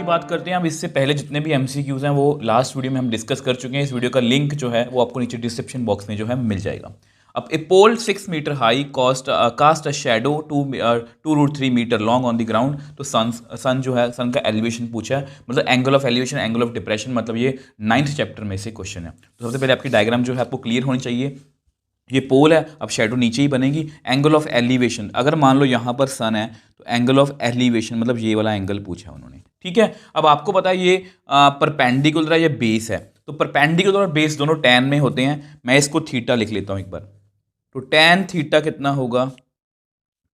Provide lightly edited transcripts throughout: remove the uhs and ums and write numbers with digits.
की बात करते हैं। अब इससे पहले जितने भी MCQs हैं वो लास्ट वीडियो में हम डिस्कस कर चुके हैं। इस वीडियो का लिंक जो है वो आपको नीचे डिस्क्रिप्शन बॉक्स में जो है मिल जाएगा। अब A pole 6 metre high cast a shadow 2√3 metre long on the ground. तो सन जो है, सन का एलिवेशन पूछा है, मतलब angle of elevation, angle of depression, मतलब ये 9th चैप्टर में से क्वेश्चन है। तो सबसे पहले आपकी डायग्राम जो है आपको क्लियर होनी चाहिए। ये पोल है, अब शेडो नीचे ही बनेगी। एंगल ऑफ एलिवेशन, अगर मान लो यहाँ पर सन है तो एंगल ऑफ एलिवेशन मतलब ये वाला एंगल पूछा है उन्होंने, ठीक है। अब आपको पता है ये परपेंडिकुलर है, ये बेस है, तो परपेंडिकुलर और बेस दोनों टैन में होते हैं। मैं इसको थीटा लिख लेता हूँ एक बार। तो टैन थीटा कितना होगा,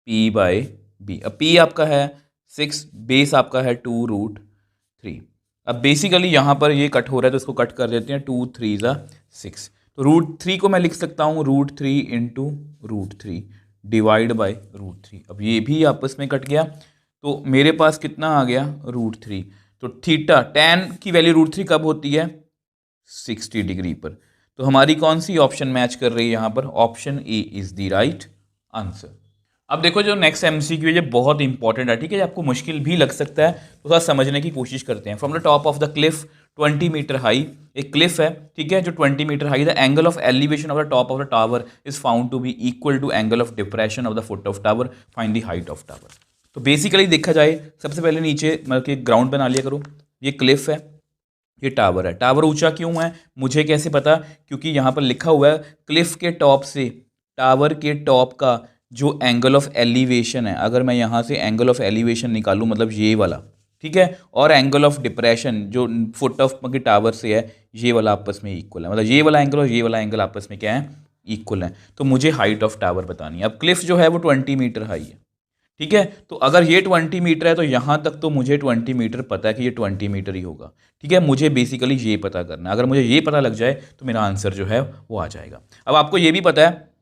P/B। अब P आपका है 6, बेस आपका है 2√3। अब बेसिकली यहाँ पर ये कट हो रहा है तो इसको कट कर देते हैं, 2 3 6। तो √3 को मैं लिख सकता हूँ √3 इंटू √3 डिवाइड बाई √3। अब ये भी आपस में कट गया तो मेरे पास कितना आ गया, √3। तो थीटा टैन की वैल्यू √3 कब होती है, 60 डिग्री पर। तो हमारी कौन सी ऑप्शन मैच कर रही है यहाँ पर, option A is the right answer. अब देखो जो नेक्स्ट MCQ है ये बहुत इंपॉर्टेंट है, ठीक है। आपको मुश्किल भी लग सकता है, तो थोड़ा समझने की कोशिश करते हैं। From the top of the cliff 20 metre high, एक क्लिफ है, ठीक है, जो 20 metre high, the angle of elevation of the top of the tower is found to be equal to angle of depression of the foot of tower, find the height of tower. तो basically देखा जाए, सबसे पहले नीचे मतलब कि ground बना लिया करो। ये क्लिफ है, ये टावर है। टावर ऊंचा क्यों है मुझे कैसे पता, क्योंकि यहाँ पर लिखा हुआ है क्लिफ के टॉप से टावर के टॉप का जो एंगल ऑफ एलिवेशन है, अगर मैं यहाँ से एंगल ऑफ एलिवेशन निकालूँ मतलब ये वाला, ठीक है, और एंगल ऑफ डिप्रेशन जो फुट ऑफ के टावर से है, ये वाला आपस में इक्वल है, मतलब ये वाला एंगल और ये वाला एंगल आपस में क्या है, इक्वल है। तो मुझे हाइट ऑफ टावर बतानी है। अब क्लिफ जो है वो 20 मीटर हाई है, ठीक है। तो अगर ये 20 मीटर है तो यहाँ तक तो मुझे 20 मीटर पता है कि ये 20 मीटर ही होगा, ठीक है। मुझे बेसिकली ये पता करना है। अगर मुझे ये पता लग जाए तो मेरा आंसर जो है वो आ जाएगा। अब आपको ये भी पता है,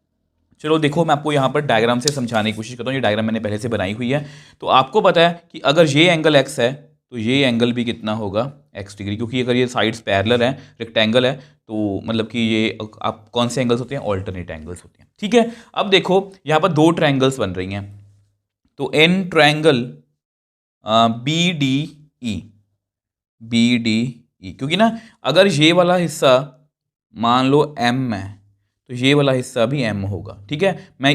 चलो देखो मैं आपको यहाँ पर डायग्राम से समझाने की कोशिश करता हूँ। ये डायग्राम मैंने पहले से बनाई हुई है। तो आपको पता है कि अगर ये एंगल x है तो ये एंगल भी कितना होगा, x डिग्री, क्योंकि अगर ये साइड्स पैरेलल हैं, रेक्टेंगल है, तो मतलब कि ये आप कौन से एंगल्स होते हैं, ऑल्टरनेट एंगल्स होते हैं, ठीक है। अब देखो यहाँ पर दो ट्रायंगल्स बन रही हैं, तो इन ट्रायंगल BDE, क्योंकि ना अगर ये वाला हिस्सा मान लो M है तो ये वाला हिस्सा भी M होगा, ठीक है। मैं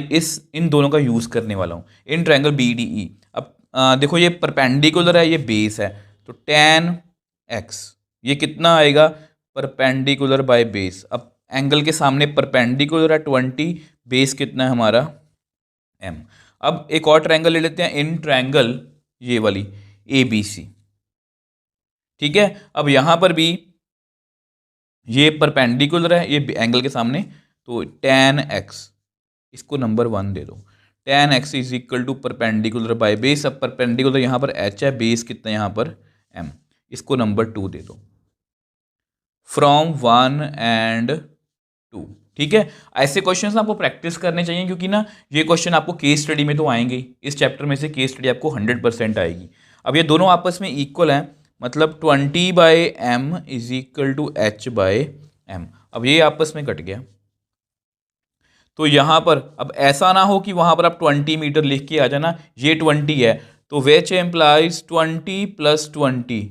इन दोनों का यूज़ करने वाला हूँ, इन ट्रायंगल BDE। अब देखो ये परपेंडिकुलर है, ये बेस है, तो tan x ये कितना आएगा, परपेंडिकुलर बाय बेस। अब एंगल के सामने परपेंडिकुलर है 20, बेस कितना है हमारा M। अब एक और ट्रायंगल ले लेते हैं, इन ट्रायंगल ये वाली ABC, ठीक है। अब यहाँ पर भी ये परपेंडिकुलर है, ये एंगल के सामने, तो tan x इसको नंबर 1 दे दो। tan x is equal to perpendicular by base. अब परपेंडिकुलर यहाँ पर h है, बेस कितना है यहाँ पर m, इसको नंबर 2 दे दो। फ्रॉम 1 एंड 2, ठीक है। ऐसे क्वेश्चंस ना आपको प्रैक्टिस करने चाहिए, क्योंकि ना ये क्वेश्चन आपको केस स्टडी में तो आएंगे ही। इस चैप्टर में से केस स्टडी आपको 100% आएगी। अब ये दोनों आपस में इक्वल हैं, मतलब 20/m is equal to h/m। अब ये आपस में कट गया, तो यहाँ पर अब ऐसा ना हो कि वहाँ पर आप 20 मीटर लिख के आ जाना, ये 20 है, तो विच एम्प्लाइज 20 + 20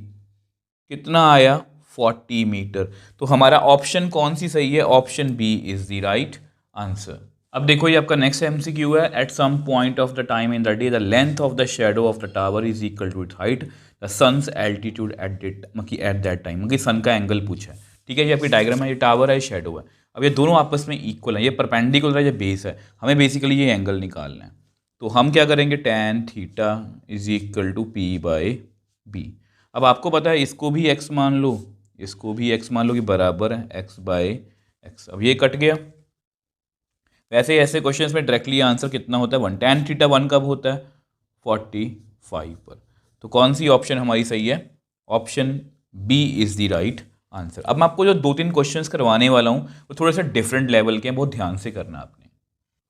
कितना आया, 40 मीटर। तो हमारा ऑप्शन कौन सी सही है, option B is the right answer. अब देखो ये आपका नेक्स्ट MCQ है। At some point of the time in the day the length of the shadow of the tower is equal to it height the sun's altitude at that time, मतलब sun का angle पूछा है, ठीक है। ये आपकी diagram है, ये टावर है, ये शेडो है। अब ये दोनों आपस में इक्वल है, ये परपेंडिकुलर है, ये बेस है, हमें बेसिकली ये एंगल निकालना है। तो हम क्या करेंगे, tan theta is equal to P/B। अब आपको पता है इसको भी x मान लो, इसको भी x मान लो कि बराबर है x/x। अब ये कट गया। वैसे ऐसे क्वेश्चंस में डायरेक्टली आंसर कितना होता है, 1। tan थीटा 1 कब होता है, 45 पर। तो कौन सी ऑप्शन हमारी सही है, option B is the right answer. अब मैं आपको जो 2-3 क्वेश्चंस करवाने वाला हूँ वो थोड़े से डिफरेंट लेवल के हैं, बहुत ध्यान से करना आपने।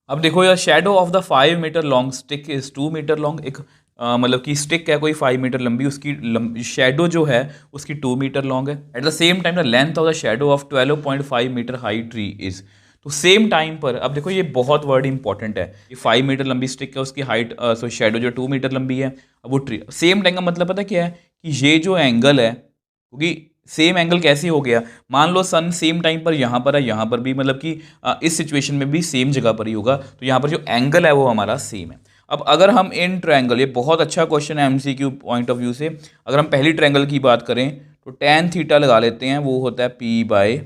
अब देखो यार, shadow of the 5 metre long stick is 2 metre long. एक मतलब कि स्टिक है कोई 5 मीटर लंबी, उसकी शेडो जो है उसकी 2 मीटर लॉन्ग है। At the same time the length of the shadow of 12.5 metre high tree is. तो सेम टाइम पर, अब देखो ये बहुत वर्ड इंपॉर्टेंट है, ये 5 मीटर लंबी स्टिक है, उसकी हाइट शेडो जो 2 मीटर लंबी है। अब वो ट्री सेम टाइम का मतलब पता क्या है कि ये जो एंगल है, क्योंकि सेम एंगल कैसे हो गया, मान लो सन सेम टाइम पर यहाँ पर है, यहाँ पर भी, मतलब कि इस सिचुएशन में भी सेम जगह पर ही होगा, तो यहाँ पर जो एंगल है वो हमारा सेम है। अब अगर हम इन ट्रायंगल, ये बहुत अच्छा क्वेश्चन है एमसीक्यू पॉइंट ऑफ व्यू से, अगर हम पहली ट्रायंगल की बात करें तो tan थीटा लगा लेते हैं, वो होता है p बाय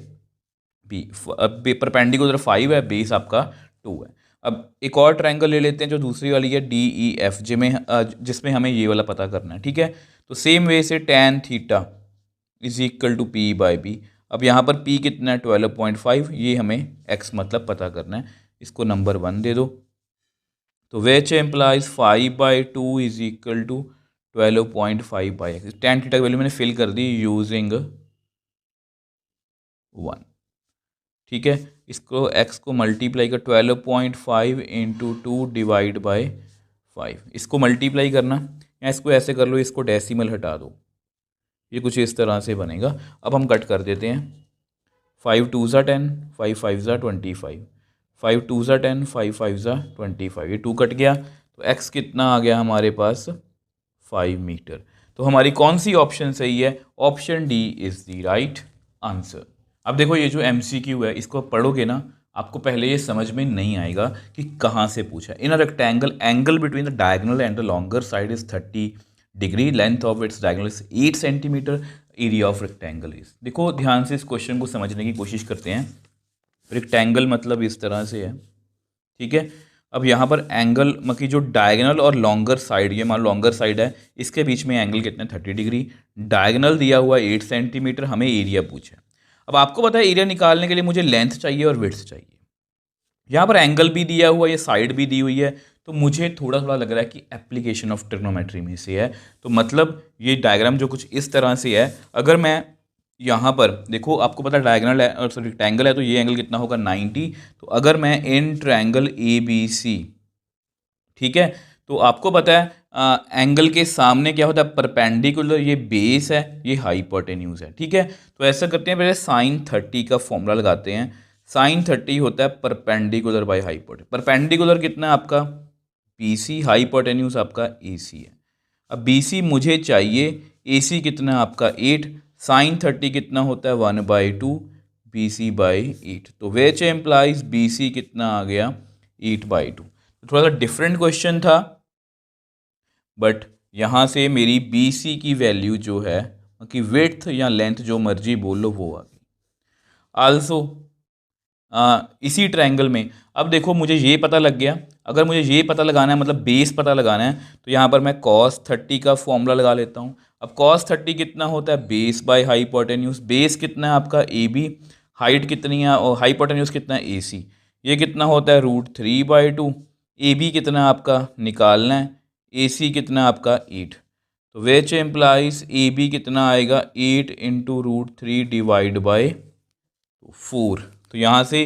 बी, परपेंडिकुलर 5 है, बेस आपका 2 है। अब एक और ट्रायंगल ले लेते हैं जो दूसरी वाली है DEF, जिसमें हमें ये वाला पता करना है, ठीक है। तो सेम वे से tan theta is equal to p by B. अब यहाँ पर p कितना है 12.5, ये हमें x मतलब पता करना है, इसको नंबर 1 दे दो। तो which implies 5/2 is equal to 12.5 by x. tan theta की वैल्यू मैंने फिल कर दी यूजिंग 1, ठीक है। इसको x को मल्टीप्लाई कर 12.5 इंटू 2 डिवाइड बाई 5, इसको मल्टीप्लाई करना, या इसको ऐसे कर लो, इसको डेसिमल हटा दो, ये कुछ इस तरह से बनेगा। अब हम कट कर देते हैं, 5 2 ज़ा 10, 5 5 ज़ा 25, 5 2 ज़ा 10, 5 5 ज़ा 25, ये 2 कट गया, तो x कितना आ गया हमारे पास 5 मीटर। तो हमारी कौन सी ऑप्शन सही है? Option D is the right answer. अब देखो ये जो MCQ है, इसको पढ़ोगे ना, आपको पहले ये समझ में नहीं आएगा कि कहाँ से पूछा। In a rectangle, angle between the diagonal and the longer side is 30 degree, length of its diagonal is 8 centimetre, area of rectangle is. देखो ध्यान से इस क्वेश्चन को समझने की कोशिश करते हैं। रेक्टेंगल मतलब इस तरह से है, ठीक है। अब यहाँ पर एंगल मतलब जो डायगोनल और लॉन्गर साइड, ये मान लॉन्गर साइड है, इसके बीच में एंगल कितना है 30 डिग्री, डायगोनल दिया हुआ 8 सेंटीमीटर, हमें एरिया पूछा है। अब आपको पता है एरिया निकालने के लिए मुझे लेंथ चाहिए और विड्थ चाहिए। यहाँ पर एंगल भी दिया हुआ है, ये साइड भी दी हुई है, तो मुझे थोड़ा थोड़ा लग रहा है कि एप्लीकेशन ऑफ ट्रिग्नोमेट्री में से है। तो मतलब ये डायग्राम जो कुछ इस तरह से है, अगर मैं यहाँ पर देखो, आपको पता है डायगोनल है और सॉरी रेक्टेंगल है, तो ये एंगल कितना होगा 90। तो अगर मैं इन ट्रायंगल ABC, ठीक है, तो आपको पता है एंगल के सामने क्या होता है परपेंडिकुलर, ये बेस है, ये हाइपोटेन्यूज है, ठीक है। तो ऐसा करते हैं, पहले sin 30 का फॉर्मूला लगाते हैं। sin 30 होता है परपेंडिकुलर बाय हाइपोटेन्यूज। परपेंडिकुलर कितना है आपका BC, हाइपोटेन्यूज आपका AC है। अब BC मुझे चाहिए, AC कितना है आपका 8, sin 30 कितना होता है 1/2 BC बाई 8, तो विच एम्प्लाइज BC कितना आ गया 8/2। थोड़ा सा डिफरेंट क्वेश्चन था, बट यहाँ से मेरी BC की वैल्यू जो है कि विड्थ या लेंथ जो मर्जी बोल लो वो आ गई। आल्सो इसी ट्रायंगल में अब देखो मुझे ये पता लग गया, अगर मुझे ये पता लगाना है मतलब बेस पता लगाना है, तो यहाँ पर मैं cos 30 का फॉर्मूला लगा लेता हूँ। अब cos 30 कितना होता है बेस बाय हाइपोटेन्यूज, बेस कितना है आपका AB, हाइट कितनी है और हाइपोटेन्यूज कितना है AC, ये कितना होता है √3/2, AB कितना आपका निकालना है, AC कितना आपका 8, तो विच एम्प्लाइज AB कितना आएगा 8 इंटू √3 डिवाइड बाई 4। तो यहाँ से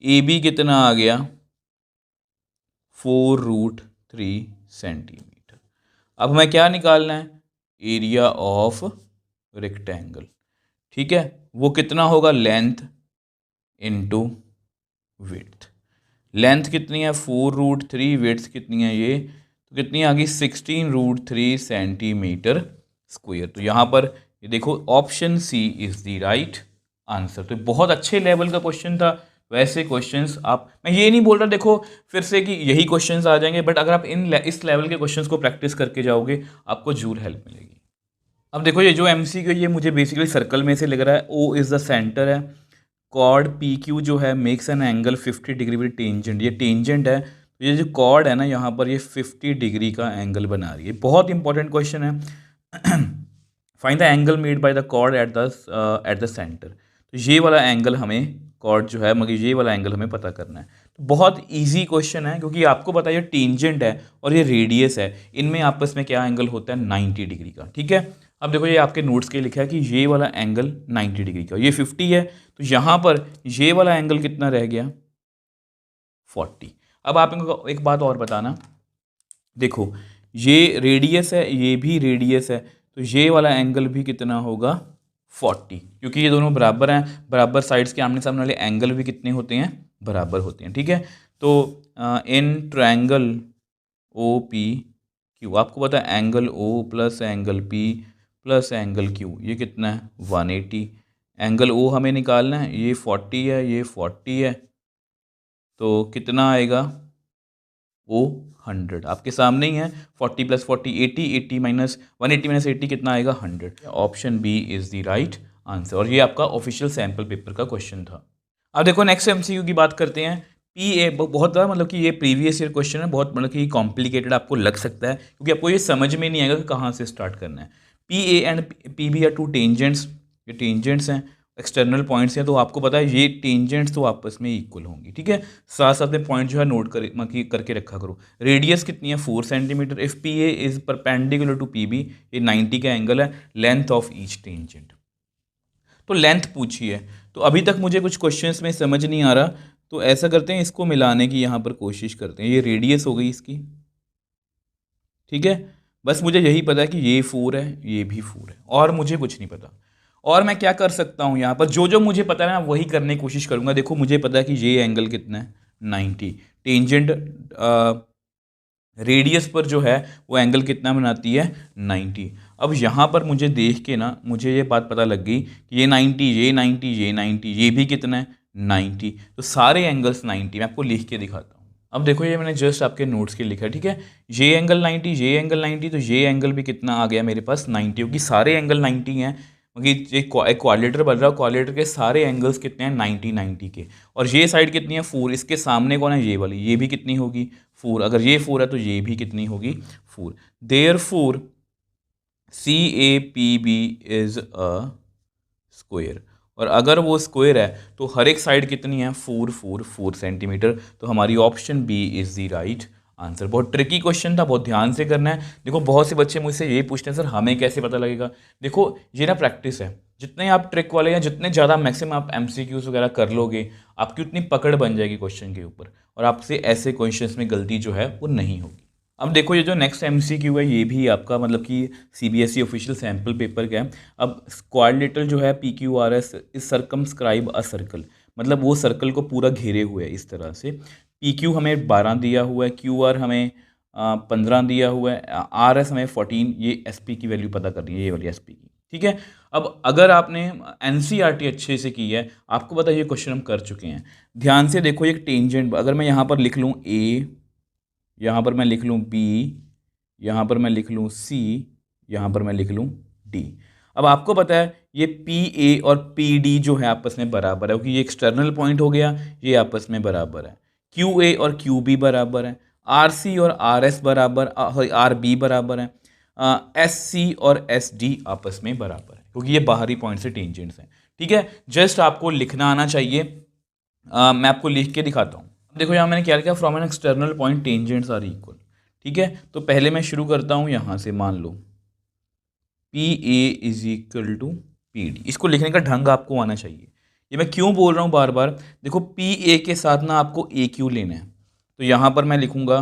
AB कितना आ गया 4√3 सेंटीमीटर। अब हमें क्या निकालना है एरिया ऑफ रेक्टेंगल, ठीक है, वो कितना होगा लेंथ इंटू विड्थ। लेंथ कितनी है 4√3, विड्थ कितनी है ये, तो कितनी आ गई 16√3 सेंटीमीटर स्क्वायर। तो यहाँ पर ये देखो option C is the right answer. तो बहुत अच्छे लेवल का क्वेश्चन था। वैसे क्वेश्चंस आप, मैं ये नहीं बोल रहा देखो फिर से कि यही क्वेश्चंस आ जाएंगे, बट अगर आप इस लेवल के क्वेश्चंस को प्रैक्टिस करके जाओगे आपको जरूर हेल्प मिलेगी। अब देखो ये जो MCQ, ये मुझे बेसिकली सर्कल में से लग रहा है, O इज़ द सेंटर है, कॉर्ड PQ जो है makes an angle 50 degree with tangent, ये टेंजेंट है, तो ये जो कॉर्ड है ना यहाँ पर ये 50 डिग्री का एंगल बना रही है। बहुत इंपॉर्टेंट क्वेश्चन है। Find the angle made by the chord at the centre. तो ये वाला एंगल हमें कॉर्ड जो है मगर ये वाला एंगल हमें पता करना है। तो बहुत इजी क्वेश्चन है, क्योंकि आपको पता है ये टेंजेंट है और ये रेडियस है, इनमें आपस में क्या एंगल होता है 90 डिग्री का, ठीक है। अब देखो ये आपके नोट्स के लिखा है कि ये वाला एंगल 90 डिग्री का, ये 50 है, तो यहाँ पर ये वाला एंगल कितना रह गया 40। अब आप इनको एक बात और बताना, देखो ये रेडियस है, ये भी रेडियस है, तो ये वाला एंगल भी कितना होगा 40, क्योंकि ये दोनों बराबर हैं, बराबर साइड्स के आमने सामने वाले एंगल भी कितने होते हैं बराबर होते हैं, ठीक है। तो इन ट्रायंगल OPQ आपको पता है angle O plus angle P plus angle Q, ये कितना है 180। एंगल ओ हमें निकालना है, ये 40 है, ये 40 है, तो कितना आएगा ओ 100 आपके सामने ही है। 40 + 40 80, 80 माइनस 180 माइनस 80 कितना आएगा 100। Option B is the right answer. और ये आपका ऑफिशियल सैम्पल पेपर का क्वेश्चन था। अब देखो नेक्स्ट एमसीक्यू की बात करते हैं। पी ए बहुत ज़्यादा मतलब कि ये प्रीवियस ईयर क्वेश्चन है, बहुत मतलब कि कॉम्प्लिकेटेड आपको लग सकता है क्योंकि आपको ये समझ में नहीं आएगा कि कहाँ से स्टार्ट करना है। P A and P B are two tangents, ये टेंजेंट्स हैं, एक्सटर्नल पॉइंट्स हैं, तो आपको पता है ये टेंजेंट्स तो आपस में इक्वल होंगी, ठीक है। साथ साथ में पॉइंट जो है नोट करके रखा करो। रेडियस कितनी है 4 centimetre. If P A is perpendicular to P B, ये 90 का एंगल है। लेंथ ऑफ ईच टेंजेंट, तो लेंथ पूछी है। तो अभी तक मुझे कुछ क्वेश्चंस में समझ नहीं आ रहा, तो ऐसा करते हैं इसको मिलाने की यहाँ पर कोशिश करते हैं। ये रेडियस हो गई इसकी, ठीक है। बस मुझे यही पता है कि ये 4 है, ये भी 4 है, और मुझे कुछ नहीं पता। और मैं क्या कर सकता हूँ यहाँ पर, जो जो मुझे पता है ना वही करने की कोशिश करूँगा। देखो मुझे पता है कि ये एंगल कितना है 90, टेंजेंट रेडियस पर जो है वो एंगल कितना बनाती है 90। अब यहाँ पर मुझे देख के ना मुझे ये बात पता लग गई कि ये 90, ये 90, ये 90, ये भी कितना है 90, तो सारे एंगल्स 90। मैं आपको लिख के दिखाता हूँ। अब देखो ये मैंने जस्ट आपके नोट्स के लिखा है, ठीक है। ये एंगल 90, ये एंगल 90, तो ये एंगल भी कितना आ गया मेरे पास 90, क्योंकि सारे एंगल 90 हैं, क्योंकि एक क्वाड्रेटर बन रहा है, क्वाड्रेटर के सारे एंगल्स कितने हैं 90 90 के। और ये साइड कितनी है 4, इसके सामने कौन है ये वाली, ये भी कितनी होगी 4। अगर ये 4 है तो ये भी कितनी होगी 4। Therefore C A P B is a square, और अगर वो स्क्वायर है तो हर एक साइड कितनी है 4 4 4 सेंटीमीटर। तो हमारी option B is the right answer. बहुत ट्रिकी क्वेश्चन था, बहुत ध्यान से करना है। देखो बहुत से बच्चे मुझसे ये पूछते हैं सर हमें कैसे पता लगेगा। देखो ये ना प्रैक्टिस है, जितने आप ट्रिक वाले या जितने ज़्यादा मैक्सिमम आप एमसीक्यूज वगैरह कर लोगे, आपकी उतनी पकड़ बन जाएगी क्वेश्चन के ऊपर, और आपसे ऐसे क्वेश्चन में गलती जो है वो नहीं होगी। अब देखो ये जो नेक्स्ट एमसीक्यू है ये भी आपका मतलब कि सीबीएसई ऑफिशियल सैम्पल पेपर का है। अब क्वाड्रिलेटरल जो है PQRS is circumscribe a circle, मतलब वो सर्कल को पूरा घेरे हुए है इस तरह से। PQ हमें 12 दिया हुआ है, QR हमें 15 दिया हुआ है, RS हमें 14। ये SP की वैल्यू पता करनी है, ये वाली SP की, ठीक है। अब अगर आपने NCERT अच्छे से की है, आपको पता है ये क्वेश्चन हम कर चुके हैं। ध्यान से देखो एक टेंजेंट, अगर मैं यहाँ पर लिख लूँ A, यहाँ पर मैं लिख लूँ B, यहाँ पर मैं लिख लूँ C, यहाँ पर मैं लिख लूँ D। अब आपको पता है ये PA और PD जो है आपस में बराबर है, क्योंकि ये एक्सटर्नल पॉइंट हो गया, ये आपस में बराबर है। QA और QB बराबर है, RC और RS बराबर, RB बराबर है, SC और SD आपस में बराबर है, क्योंकि ये बाहरी पॉइंट से टेंजेंट्स हैं, ठीक है। जस्ट आपको लिखना आना चाहिए। मैं आपको लिख के दिखाता हूँ। देखो यहाँ मैंने क्या लिखा, from an external point tangents are equal, ठीक है। तो पहले मैं शुरू करता हूँ यहाँ से, मान लो P A is equal to P D. इसको लिखने का ढंग आपको आना चाहिए। ये मैं क्यों बोल रहा हूँ बार बार, देखो पी ए के साथ ना आपको ए क्यू लेना है, तो यहाँ पर मैं लिखूंगा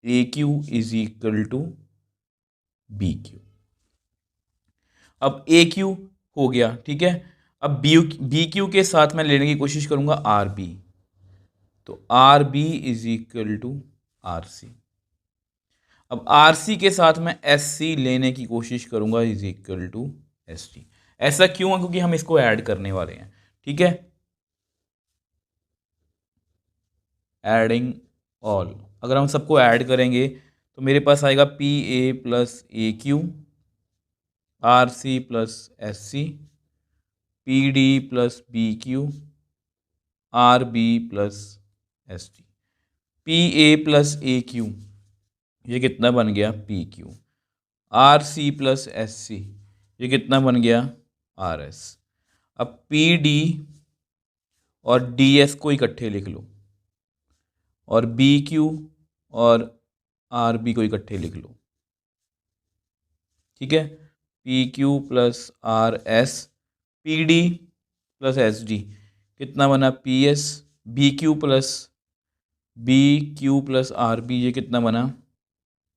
A Q is equal to B Q. अब ए क्यू हो गया, ठीक है। अब बी क्यू के साथ मैं लेने की कोशिश करूंगा आर बी, तो R B is equal to R C. अब आर सी के साथ मैं एस सी लेने की कोशिश करूंगा, is equal to S T. ऐसा क्यों है, क्योंकि हम इसको ऐड करने वाले हैं, ठीक है। एडिंग ऑल, अगर हम सबको ऐड करेंगे तो मेरे पास आएगा P A plus A Q, R C plus S C, P D plus B Q, R B plus S T. P A plus A Q, ये कितना बन गया P Q. R C plus S C, ये कितना बन गया R S. अब P D और डी एस को इकट्ठे लिख लो, और बी क्यू और आर बी को इकट्ठे लिख लो, ठीक है। P Q plus R S, P D plus S D कितना बना P S, B Q plus R B, ये कितना बना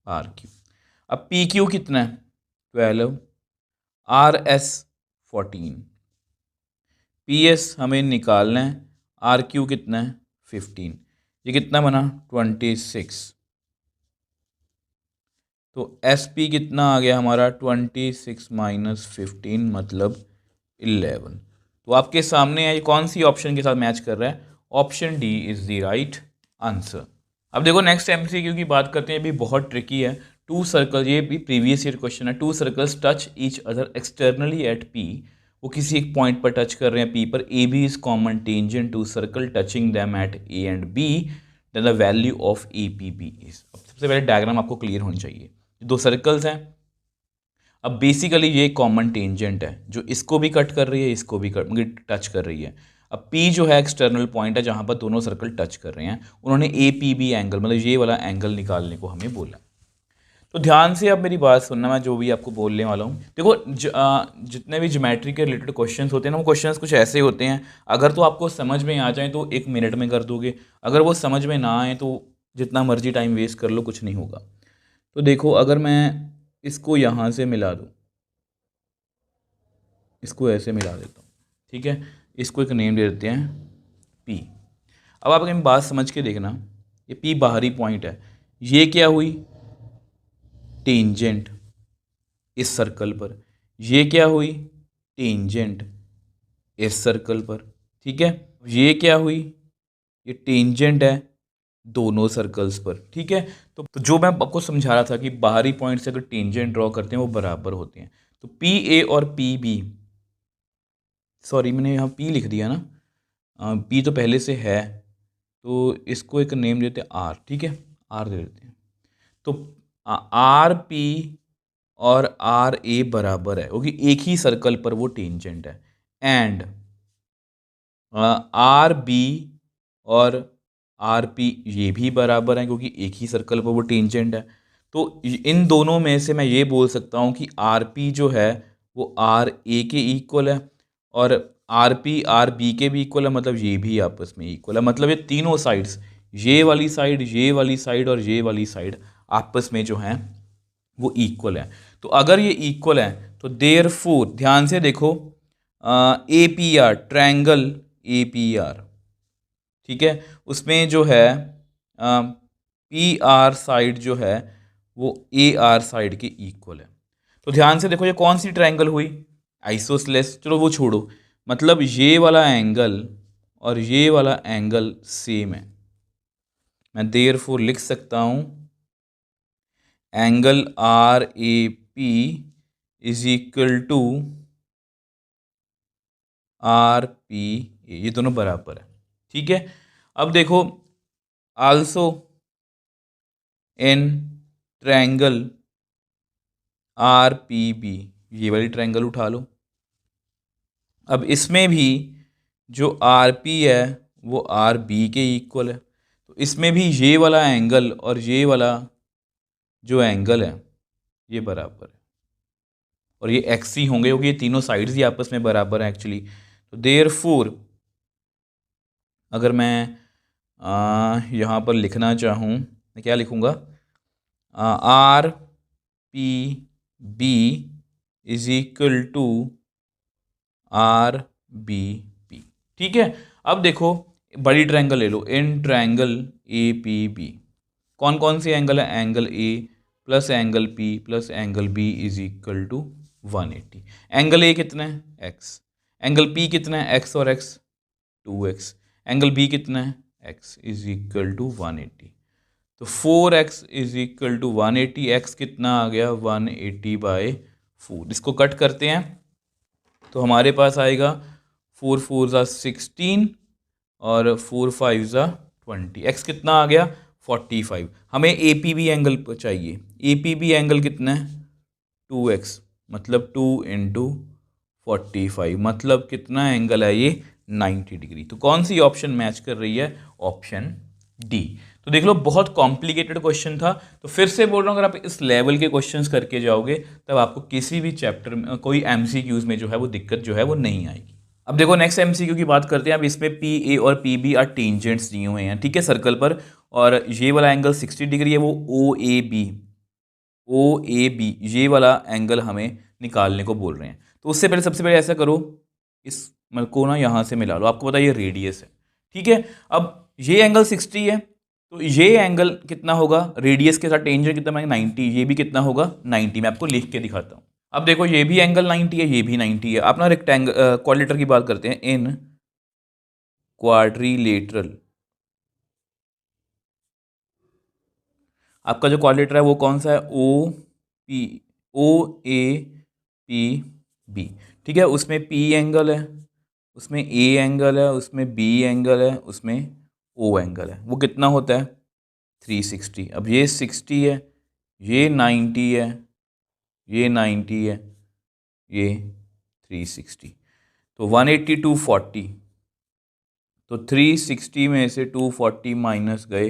आर क्यू। अब पी क्यू कितना है 12, आर एस 14, पी एस हमें निकालना है, आर क्यू कितना है 15, ये कितना बना 26। तो एस पी कितना आ गया हमारा 26 माइनस 15 मतलब 11। तो आपके सामने है, ये कौन सी ऑप्शन के साथ मैच कर रहा है? Option D is the right answer. अब देखो नेक्स्ट एमसीक्यू की बात करते हैं, ये भी बहुत ट्रिकी है। टू सर्कल, ये भी प्रीवियस ईयर क्वेश्चन है। Two circles touch each other externally at P, वो किसी एक पॉइंट पर टच कर रहे हैं पी पर। A B is common tangent to circle touching them at A and B, then the value of A P B is. अब सबसे पहले डायग्राम आपको क्लियर होनी चाहिए। दो सर्कल्स हैं, अब बेसिकली ये कॉमन टेंजेंट है जो इसको भी कट कर रही है, इसको भी टच कर रही है। अब P जो है एक्सटर्नल पॉइंट है जहाँ पर दोनों सर्कल टच कर रहे हैं। उन्होंने ए पी बी एंगल, मतलब ये वाला एंगल निकालने को हमें बोला। तो ध्यान से अब मेरी बात सुनना, मैं जो भी आपको बोलने वाला हूँ। देखो जितने भी ज्योमेट्री के रिलेटेड क्वेश्चंस होते हैं ना, वो क्वेश्चंस कुछ ऐसे होते हैं, अगर तो आपको समझ में आ जाए तो 1 मिनट में कर दोगे, अगर वो समझ में ना आए तो जितना मर्जी टाइम वेस्ट कर लो, कुछ नहीं होगा। तो देखो अगर मैं इसको यहाँ से मिला दूँ, इसको ऐसे मिला देता हूँ, ठीक है, इसको एक नेम दे देते हैं P। अब आप कहीं बात समझ के देखना, ये P बाहरी पॉइंट है, ये क्या हुई? टेंजेंट इस सर्कल पर। ये क्या हुई? टेंजेंट इस सर्कल पर, ठीक है। ये क्या हुई? ये टेंजेंट है दोनों सर्कल्स पर, ठीक है। तो जो मैं आपको समझा रहा था कि बाहरी पॉइंट से अगर टेंजेंट ड्रॉ करते हैं वो बराबर होते हैं। तो पी ए और पी बी, सॉरी मैंने यहाँ पी लिख दिया ना, पी तो पहले से है, तो इसको एक नेम देते हैं आर, ठीक है, आर दे देते हैं। तो आर पी और आर ए बराबर है क्योंकि एक ही सर्कल पर वो टेंजेंट है। एंड आर बी और आर पी ये भी बराबर है क्योंकि एक ही सर्कल पर वो टेंजेंट है। तो इन दोनों में से मैं ये बोल सकता हूँ कि आर पी जो है वो आर ए के इक्वल है, और आर पी आर बी के भी इक्वल है, मतलब ये भी आपस में इक्वल है। मतलब ये तीनों साइड्स, ये वाली साइड, ये वाली साइड और ये वाली साइड आपस में जो हैं वो इक्वल है। तो अगर ये इक्वल है तो देयरफॉर, ध्यान से देखो, A P R, triangle A P R, ठीक है, उसमें जो है पी आर साइड जो है वो ए आर साइड के इक्वल है। तो ध्यान से देखो ये कौन सी ट्रायंगल हुई? आइसोसेलेस। चलो वो छोड़ो, मतलब ये वाला एंगल और ये वाला एंगल सेम है। मैं देयरफॉर लिख सकता हूँ angle R A P is equal to R P A, ये दोनों बराबर है, ठीक है। अब देखो also in triangle R P B, ये वाली ट्रायंगल उठा लो। अब इसमें भी जो आर पी है वो आर बी के इक्वल है, तो इसमें भी ये वाला एंगल और ये वाला जो एंगल है ये बराबर है, और ये एक्स ही होंगे क्योंकि ये तीनों साइड्स ही आपस में बराबर हैं एक्चुअली। तो देयरफॉर अगर मैं यहाँ पर लिखना चाहूँ, मैं क्या लिखूँगा? R P B is equal to R B P, ठीक है। अब देखो बड़ी ट्रायंगल ले लो, in triangle A P B कौन कौन सी एंगल है? Angle A plus angle P plus angle B is equal to 180। Angle A कितना है? एक्स। एंगल पी कितना है? एक्स और एक्स 2x। एंगल बी कितना है? x is equal to 180। तो 4x is equal to 180, x कितना आ गया? 180/4। इसको कट करते हैं तो हमारे पास आएगा 4 4 ज़ा 16 और 4 5 ज़ा 20। x कितना आ गया? 45। हमें ए पी बी एंगल चाहिए। ए पी बी एंगल कितना है? 2x, मतलब 2 इंटू 45, मतलब कितना एंगल है ये? 90 डिग्री। तो कौन सी ऑप्शन मैच कर रही है? Option D. तो देख लो बहुत कॉम्प्लिकेटेड क्वेश्चन था। तो फिर से बोल रहा हूँ, अगर आप इस लेवल के क्वेश्चंस करके जाओगे तब आपको किसी भी चैप्टर में कोई एमसीक्यूज में जो है वो दिक्कत जो है वो नहीं आएगी। अब देखो नेक्स्ट एमसीक्यू की बात करते हैं। अब इसमें पी ए और पी बी आर टेंजेंट्स दिए हुए हैं, ठीक है, सर्कल पर, और ये वाला एंगल 60 डिग्री है, वो ओ ए बी ये वाला एंगल हमें निकालने को बोल रहे हैं। तो उससे पहले सबसे पहले ऐसा करो, इस को ना यहाँ से मिला लो, आपको पता है ये रेडियस है, ठीक है। अब ये एंगल 60 है, तो ये एंगल कितना होगा, रेडियस के साथ टेंजेंट कितना बनेगा 90, ये भी कितना होगा 90। मैं आपको लिख के दिखाता हूँ। अब देखो ये भी एंगल 90 है, ये भी 90 है। आप ना रेक्टेंगल क्वाड्रिलेटरल की बात करते हैं। इन क्वाड्रिलेटरल आपका जो क्वाड्रिलेटरल है वो कौन सा है, OAPB, ठीक है। उसमें P एंगल है, उसमें A एंगल है, उसमें B एंगल है, उसमें O एंगल है। वो कितना होता है 360। अब ये 60 है, ये 90 है, ये 90 है, ये 360। तो 180 240, तो 360 में से 240 माइनस गए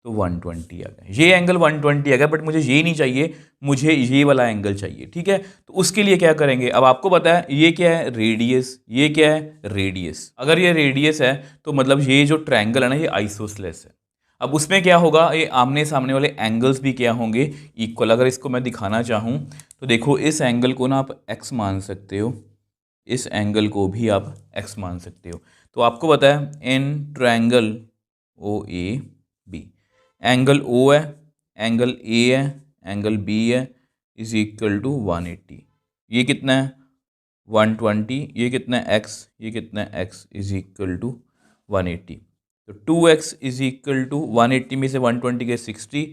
तो 120 आ गया। ये एंगल 120 आ गया, बट मुझे ये नहीं चाहिए, मुझे ये वाला एंगल चाहिए, ठीक है। तो उसके लिए क्या करेंगे, अब आपको पता है ये क्या है रेडियस, ये क्या है रेडियस। अगर ये रेडियस है तो मतलब ये जो ट्रायंगल है ना ये आइसोसेलेस है। अब उसमें क्या होगा, ये आमने सामने वाले एंगल्स भी क्या होंगे, इक्वल। अगर इसको मैं दिखाना चाहूँ तो देखो इस एंगल को ना आप x मान सकते हो, इस एंगल को भी आप x मान सकते हो। तो आपको पता है in triangle OAB angle O है, एंगल A है, एंगल B है, इज इक्वल टू 180। ये कितना है 120, ये कितना है x, ये कितना है x, इज इक्वल टू 180। तो 2x इज इक्वल टू 180 में से 120 के 60,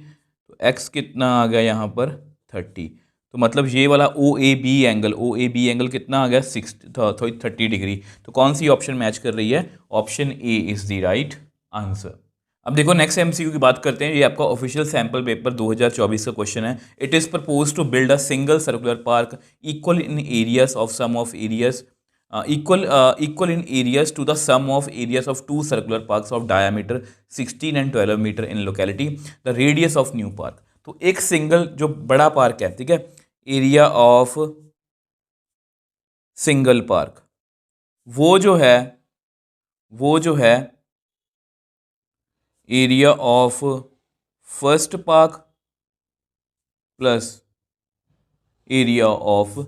तो x कितना आ गया यहाँ पर 30। तो मतलब ये वाला OAB एंगल कितना आ गया 30 डिग्री। तो कौन सी ऑप्शन मैच कर रही है, option A is the right answer. अब देखो नेक्स्ट MCQ की बात करते हैं। ये आपका ऑफिशियल सैम्पल पेपर 2024 का क्वेश्चन है। It is propose to build a single circular park equal in areas of sum of areas equal in areas to the sum of areas of two circular parks of diameter 16 and 12 meter in locality the radius of new park। तो एक single जो बड़ा park है, ठीक है, area of single park, वो जो है area of first park plus area of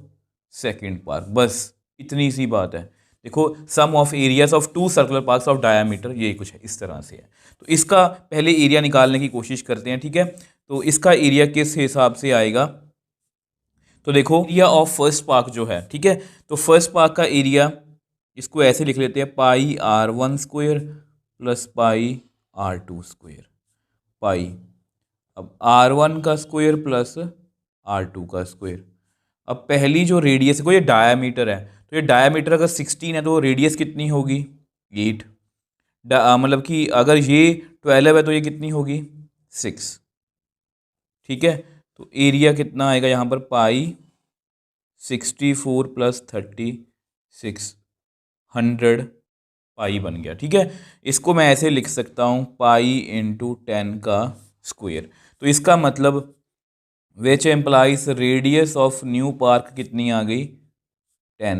second park, बस इतनी सी बात है। देखो sum of areas of two circular parks of diameter, ये कुछ है इस तरह से है। तो इसका पहले एरिया निकालने की कोशिश करते हैं, ठीक है। तो इसका एरिया किस हिसाब से आएगा, तो देखो एरिया ऑफ फर्स्ट पार्क जो है, ठीक है, तो फर्स्ट पार्क का एरिया इसको ऐसे लिख लेते हैं pi R1 square plus pi R2 square, pi अब R1 का स्क्वायर प्लस R2 का स्क्वायर। अब पहली जो रेडियस को, ये डायामीटर है, तो ये डायामीटर अगर 16 है तो रेडियस कितनी होगी 8, मतलब कि अगर ये 12 है तो ये कितनी होगी 6, ठीक है। तो एरिया कितना आएगा यहाँ पर पाई 64 प्लस 36 100 पाई बन गया, ठीक है। इसको मैं ऐसे लिख सकता हूँ पाई इंटू 10 का स्क्वायर। तो इसका मतलब which implies radius of new park कितनी आ गई 10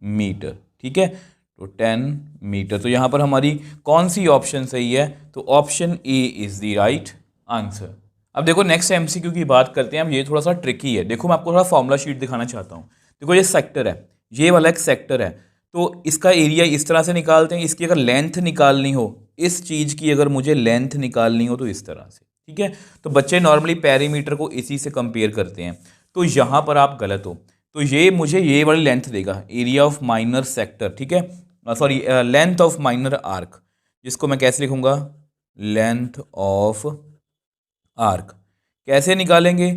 मीटर, ठीक है। तो 10 मीटर, तो यहाँ पर हमारी कौन सी ऑप्शन सही है, तो option A is the right answer. अब देखो नेक्स्ट MCQ की बात करते हैं। अब ये थोड़ा सा ट्रिकी है। देखो मैं आपको थोड़ा फॉर्मूला शीट दिखाना चाहता हूँ। देखो ये सेक्टर है, ये वाला एक सेक्टर है, तो इसका एरिया इस तरह से निकालते हैं। इसकी अगर लेंथ निकालनी हो, इस चीज़ की अगर मुझे लेंथ निकालनी हो तो इस तरह से, ठीक है। तो बच्चे नॉर्मली पेरीमीटर को इसी से कंपेयर करते हैं, तो यहाँ पर आप गलत हो। तो ये मुझे ये वाली लेंथ देगा, एरिया ऑफ माइनर सेक्टर, ठीक है, sorry length of minor arc, जिसको मैं कैसे लिखूंगा लेंथ ऑफ आर्क। कैसे निकालेंगे,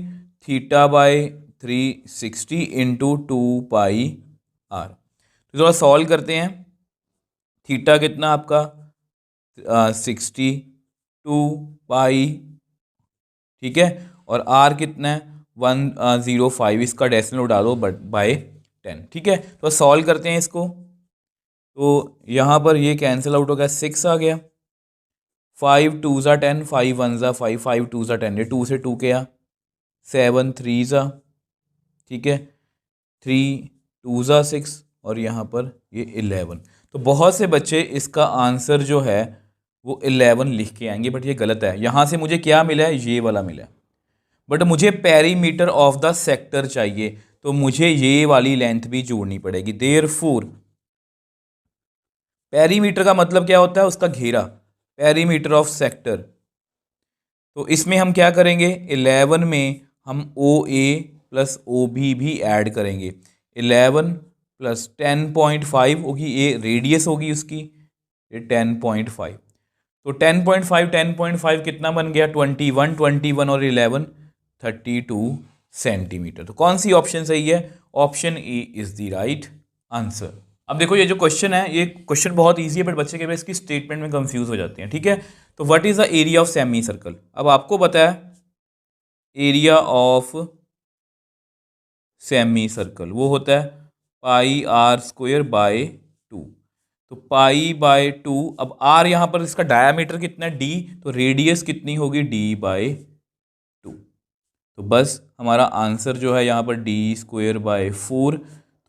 theta by 360 into 2 pi r. तो थोड़ा सॉल्व करते हैं। थीटा कितना आपका 62 पाई, ठीक है, और आर कितना है 105, इसका डेसिमल डालो बाय 10, ठीक है। तो सॉल्व करते हैं इसको। तो यहाँ पर ये कैंसिल आउट हो गया, 6 आ गया, 5 2 ज़ा 10, 5 1 ज़ा 5, 5 2 ज़ा 10, ये 2 से 2 गया, 7 3 ज़ा, ठीक है, 3 2 ज़ा 6, और यहाँ पर ये 11। तो बहुत से बच्चे इसका आंसर जो है वो 11 लिख के आएंगे, बट ये गलत है। यहाँ से मुझे क्या मिला है, ये वाला मिला है, बट मुझे पेरीमीटर ऑफ द सेक्टर चाहिए, तो मुझे ये वाली लेंथ भी जोड़नी पड़ेगी। देयरफॉर पेरीमीटर का मतलब क्या होता है, उसका घेरा, पेरीमीटर ऑफ सेक्टर तो इसमें हम क्या करेंगे, 11 में हम OA प्लस OB भी ऐड करेंगे। 11 प्लस 10.5 होगी, ये रेडियस होगी उसकी, ये 10.5। तो 10.5 कितना बन गया, 21 और 11 32 सेंटीमीटर। तो कौन सी ऑप्शन सही है, option A is the right answer. अब देखो ये जो क्वेश्चन है, ये क्वेश्चन बहुत इजी है, बट बच्चे के इसकी स्टेटमेंट में कंफ्यूज हो जाते हैं, ठीक है। तो what is the area of semi circle, अब आपको पता है एरिया ऑफ सेमी सर्कल वो होता है पाई आर स्क्वायर बाय 2। तो पाई बाय 2, अब आर यहाँ पर इसका डायामीटर कितना है, डी, तो रेडियस कितनी होगी, डी बाय 2। तो बस हमारा आंसर जो है यहाँ पर डी स्क्वायर बाय 4।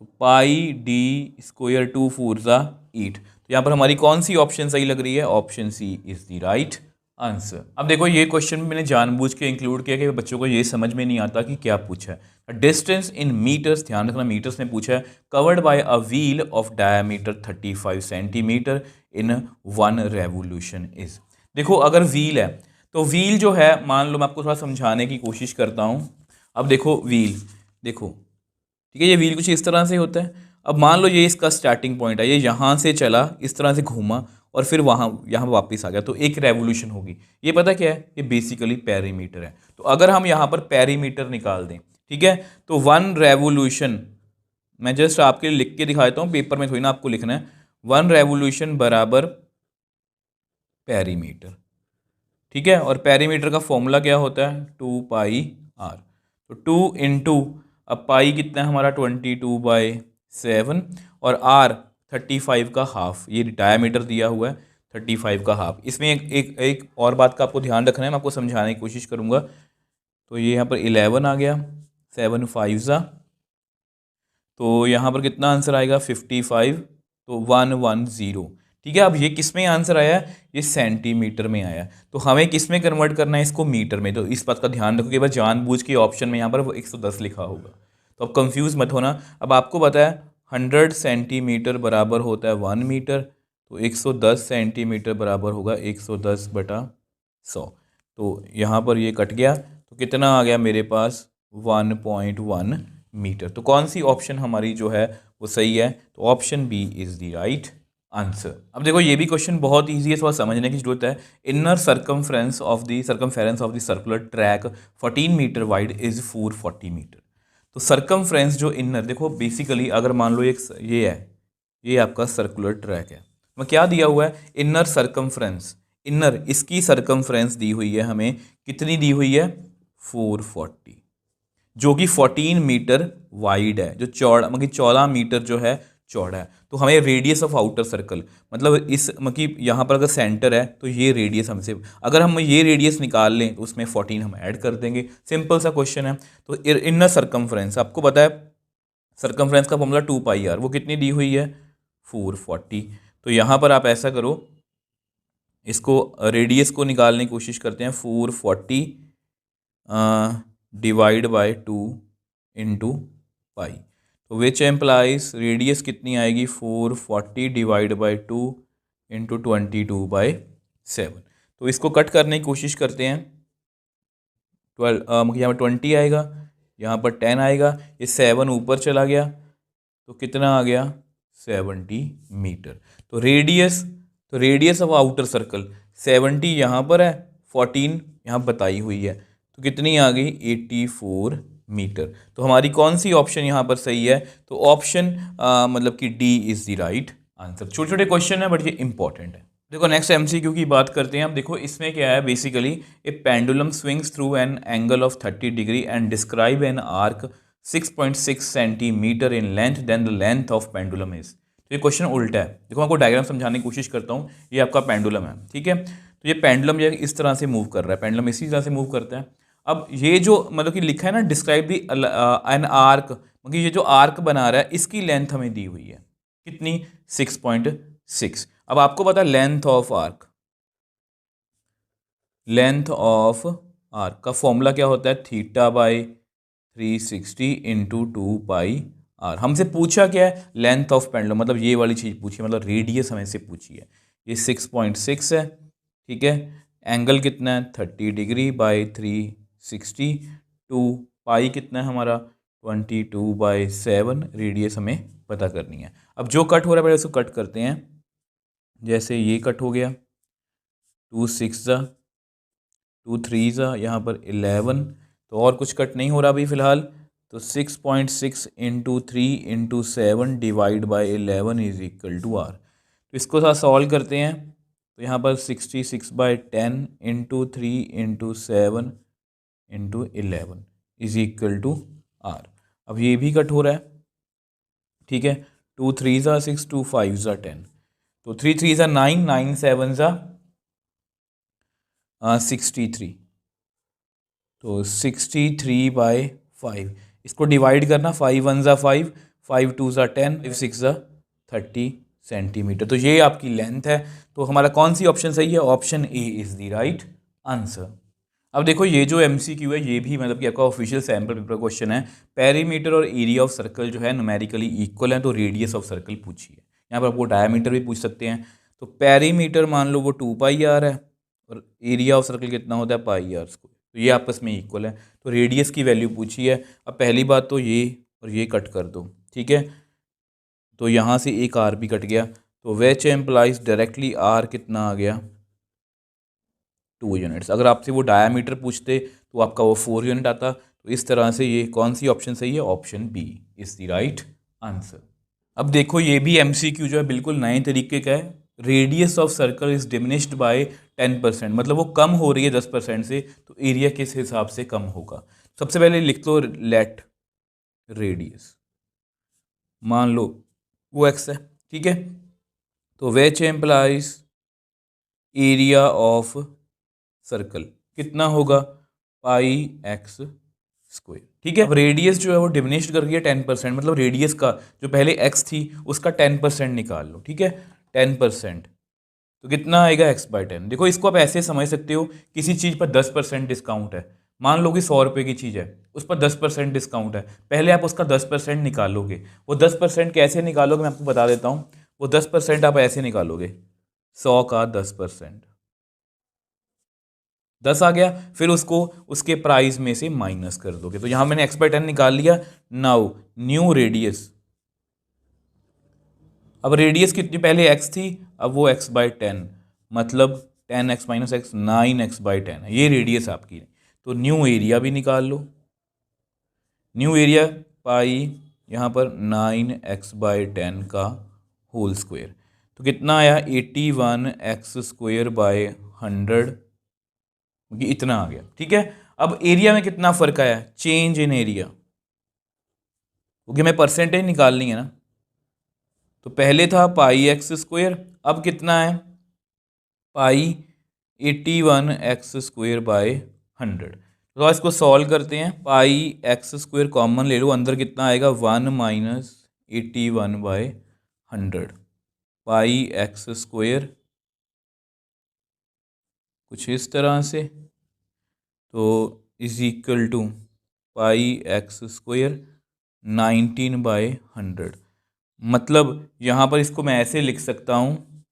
तो पाई डी स्क्वायर 2 4 ज़ा 8। तो यहाँ पर हमारी कौन सी ऑप्शन सही लग रही है, option C is the right answer. अब देखो ये क्वेश्चन मैंने जानबूझ के इंक्लूड किया कि बच्चों को ये समझ में नहीं आता कि क्या पूछा है। डिस्टेंस इन मीटर्स, ध्यान रखना मीटर्स में पूछा है, covered by a wheel of diameter 35 centimetre in 1 revolution is. देखो अगर व्हील है तो व्हील जो है, मान लो मैं आपको थोड़ा समझाने की कोशिश करता हूँ। अब देखो व्हील, देखो ठीक है, ये व्हील कुछ इस तरह से होता है। अब मान लो ये इसका स्टार्टिंग पॉइंट है, ये यहाँ से चला, इस तरह से घूमा और फिर वहाँ यहाँ वापस आ गया, तो एक रेवोल्यूशन होगी। ये पता क्या है, ये बेसिकली पेरीमीटर है। तो अगर हम यहाँ पर पेरीमीटर निकाल दें, ठीक है, तो 1 रेवोल्यूशन, मैं जस्ट आपके लिए लिख के दिखा देता हूँ, पेपर में थोड़ी ना आपको लिखना है। 1 रेवोल्यूशन बराबर पेरीमीटर, ठीक है। और पेरीमीटर का फॉर्मूला क्या होता है, 2 पाई आर। तो 2 इंटू, अब पाई कितना है हमारा 22/7 और आर 35 का हाफ, ये डायामीटर दिया हुआ है 35 का हाफ। इसमें एक और बात का आपको ध्यान रखना है, मैं आपको समझाने की कोशिश करूँगा। तो ये यहाँ पर 11 आ गया, 7 5 ज़ा, तो यहाँ पर कितना आंसर आएगा 55, तो 110, ठीक है। अब ये किस में आंसर आया है, ये सेंटीमीटर में आया। तो हमें किस में कन्वर्ट करना है इसको, मीटर में। तो इस बात का ध्यान रखो कि बस जानबूझ के ऑप्शन में यहाँ पर 110 लिखा होगा, तो अब कंफ्यूज मत होना। अब आपको पता है 100 सेंटीमीटर बराबर होता है 1 मीटर, तो 110 सेंटीमीटर बराबर होगा 110/100। तो यहाँ पर ये कट गया, तो कितना आ गया मेरे पास 1.1 मीटर। तो कौन सी ऑप्शन हमारी जो है वो सही है, तो option B is the right answer. अब देखो ये भी क्वेश्चन बहुत इजी है, थोड़ा समझने की जरूरत है। Inner circumference of the circular track 14 metre wide is 440 metre. तो सर्कमफ्रेंस जो इनर, देखो बेसिकली अगर मान लो एक ये है, ये आपका सर्कुलर ट्रैक है, मैं क्या दिया हुआ है, इनर सर्कमफ्रेंस, इनर इसकी सर्कमफ्रेंस दी हुई है हमें, कितनी दी हुई है 440, जो कि 14 मीटर वाइड है, जो चौड़ा मतलब 14 मीटर जो है चौड़ा है। तो हमें रेडियस ऑफ आउटर सर्कल, मतलब इस मतलब यहाँ पर अगर सेंटर है तो ये रेडियस हमसे, अगर हम ये रेडियस निकाल लें तो उसमें 14 हम ऐड कर देंगे, सिंपल सा क्वेश्चन है। तो इनर सर्कमफ्रेंस आपको पता है, सर्कमफ्रेंस का फॉर्मूला 2 पाई आर, वो कितनी दी हुई है 440। तो यहाँ पर आप ऐसा करो, इसको रेडियस को निकालने की कोशिश करते हैं, 440 डिवाइड बाय 2 इंटू पाई, तो विच एम्प्लाइज रेडियस कितनी आएगी 440 डिवाइड बाय 2 इंटू 22/7। तो इसको कट करने की कोशिश करते हैं, 12 यहाँ पर 20 आएगा, यहाँ पर 10 आएगा, ये 7 ऊपर चला गया, तो कितना आ गया 70 मीटर। तो रेडियस ऑफ आउटर सर्कल 70 यहाँ पर है, 14 यहाँ बताई हुई है, तो कितनी आ गई 84 मीटर। तो हमारी कौन सी ऑप्शन यहाँ पर सही है, तो ऑप्शन मतलब कि D is the right answer. छोटे छोटे क्वेश्चन है बट ये इंपॉर्टेंट है। देखो नेक्स्ट एमसीक्यू की बात करते हैं। अब देखो इसमें क्या है, basically a pendulum swings through an angle of 30 degree and describe an arc 6.6 centimetre in length, then the length of pendulum is. तो ये क्वेश्चन उल्टा है, देखो आपको डायग्राम समझाने की कोशिश करता हूँ। ये आपका पेंडुलम है, ठीक है, तो ये पेंडुलम जो है इस तरह से मूव कर रहा है, पेंडुलम इसी तरह से मूव करता है। अब ये जो मतलब कि लिखा है ना, डिस्क्राइब दी एन आर्क, मतलब ये जो आर्क बना रहा है इसकी लेंथ हमें दी हुई है कितनी 6.6। अब आपको पता है length of arc, length of arc का फॉर्मूला क्या होता है, θ/360 इंटू 2 पाई आर। हमसे पूछा क्या है, लेंथ ऑफ पेंडुलम, मतलब ये वाली चीज़ पूछी है, मतलब रेडियस हमें से पूछी है। ये 6.6 है, ठीक है, एंगल कितना है 30 डिग्री बाई 360, टू पाई कितना है हमारा 22/7, रेडियस हमें पता करनी है। अब जो कट हो रहा है पहले उसको कट करते हैं। जैसे ये कट हो गया, 2 6 ज़ा 2 3 ज़ा यहाँ पर 11, तो और कुछ कट नहीं हो रहा अभी फ़िलहाल। तो 6.6 into 3 into 7 divide by 11 is equal to r. तो इसको साथ सॉल्व करते हैं। तो यहाँ पर 66/10 into 3 into 7 into 11 is equal to r. अब ये भी कट हो रहा है, ठीक है। 2 3 ज़ा 6, 2 5 ज़ा 10, तो 3 3 ज़ा 9, 9 7 ज़ा 63, तो 63/5। इसको डिवाइड करना, 5 1 ज़ा 5, 5 2 ज़ा 10, 5 6 ज़ा 30 सेंटीमीटर। तो ये आपकी लेंथ है। तो हमारा कौन सी ऑप्शन सही है? Option A is the right answer. अब देखो ये जो MCQ है ये भी मतलब कि आपका ऑफिशियल सैम्पल पेपर क्वेश्चन है। पेरीमीटर और एरिया ऑफ सर्कल जो है न्यूमेरिकली इक्वल है, तो रेडियस ऑफ सर्कल पूछिए। यहाँ पर आपको डायमीटर भी पूछ सकते हैं। तो पेरीमीटर मान लो वो 2πr है और एरिया ऑफ सर्कल कितना होता है πr स्क्वायर, तो ये आपस में इक्वल है। तो रेडियस की वैल्यू पूछी है। अब पहली बात तो ये और ये कट कर दो, ठीक है। तो यहाँ से एक r भी कट गया, तो विच एम्प्लाइज डायरेक्टली r कितना आ गया 2 यूनिट्स। अगर आपसे वो डायामीटर पूछते तो आपका वो 4 यूनिट आता। तो इस तरह से ये कौन सी ऑप्शन सही है? Option B is the right answer. अब देखो ये भी MCQ जो है बिल्कुल नए तरीके का है। Radius of circle is diminished by 10%, मतलब वो कम हो रही है 10% से, तो एरिया किस हिसाब से कम होगा? सबसे पहले लिख लो लेट रेडियस, मान लो वो x है, ठीक है। तो which employees area of circle कितना होगा πx स्क्वायर, ठीक है। अब रेडियस जो है वो डिमिनिश्ड कर रही है 10%, मतलब रेडियस का जो पहले x थी उसका 10% निकाल लो, ठीक है। 10%, तो कितना आएगा x/10। देखो इसको आप ऐसे समझ सकते हो, किसी चीज़ पर 10% डिस्काउंट है, मान लो कि 100 रुपये की चीज़ है, उस पर 10% डिस्काउंट है, पहले आप उसका 10% निकालोगे। वो 10% कैसे निकालोगे मैं आपको बता देता हूँ। वो 10% आप ऐसे निकालोगे, 100 का 10%, 10 आ गया, फिर उसको उसके प्राइस में से माइनस कर दोगे। तो यहां मैंने x/10 निकाल लिया। नाउ न्यू रेडियस, अब रेडियस कितनी, पहले x थी, अब वो x/10, मतलब 10x - x 9x/10 है, ये रेडियस आपकी। तो न्यू एरिया भी निकाल लो। न्यू एरिया पाई यहाँ पर 9x/10 का होल स्क्वायर, तो कितना आया 81x² / 100, इतना आ गया, ठीक है। अब एरिया में कितना फर्क आया? चेंज इन एरिया, क्योंकि हमें परसेंटेज निकालनी है ना। तो पहले था πx², अब कितना है पाई 81x² / 100। तो इसको सॉल्व करते हैं। πx² कॉमन ले लो, अंदर कितना आएगा 1 - 81/100। πx² कुछ इस तरह से, तो इज इक्वल टू πx² 19/100, मतलब यहाँ पर इसको मैं ऐसे लिख सकता हूँ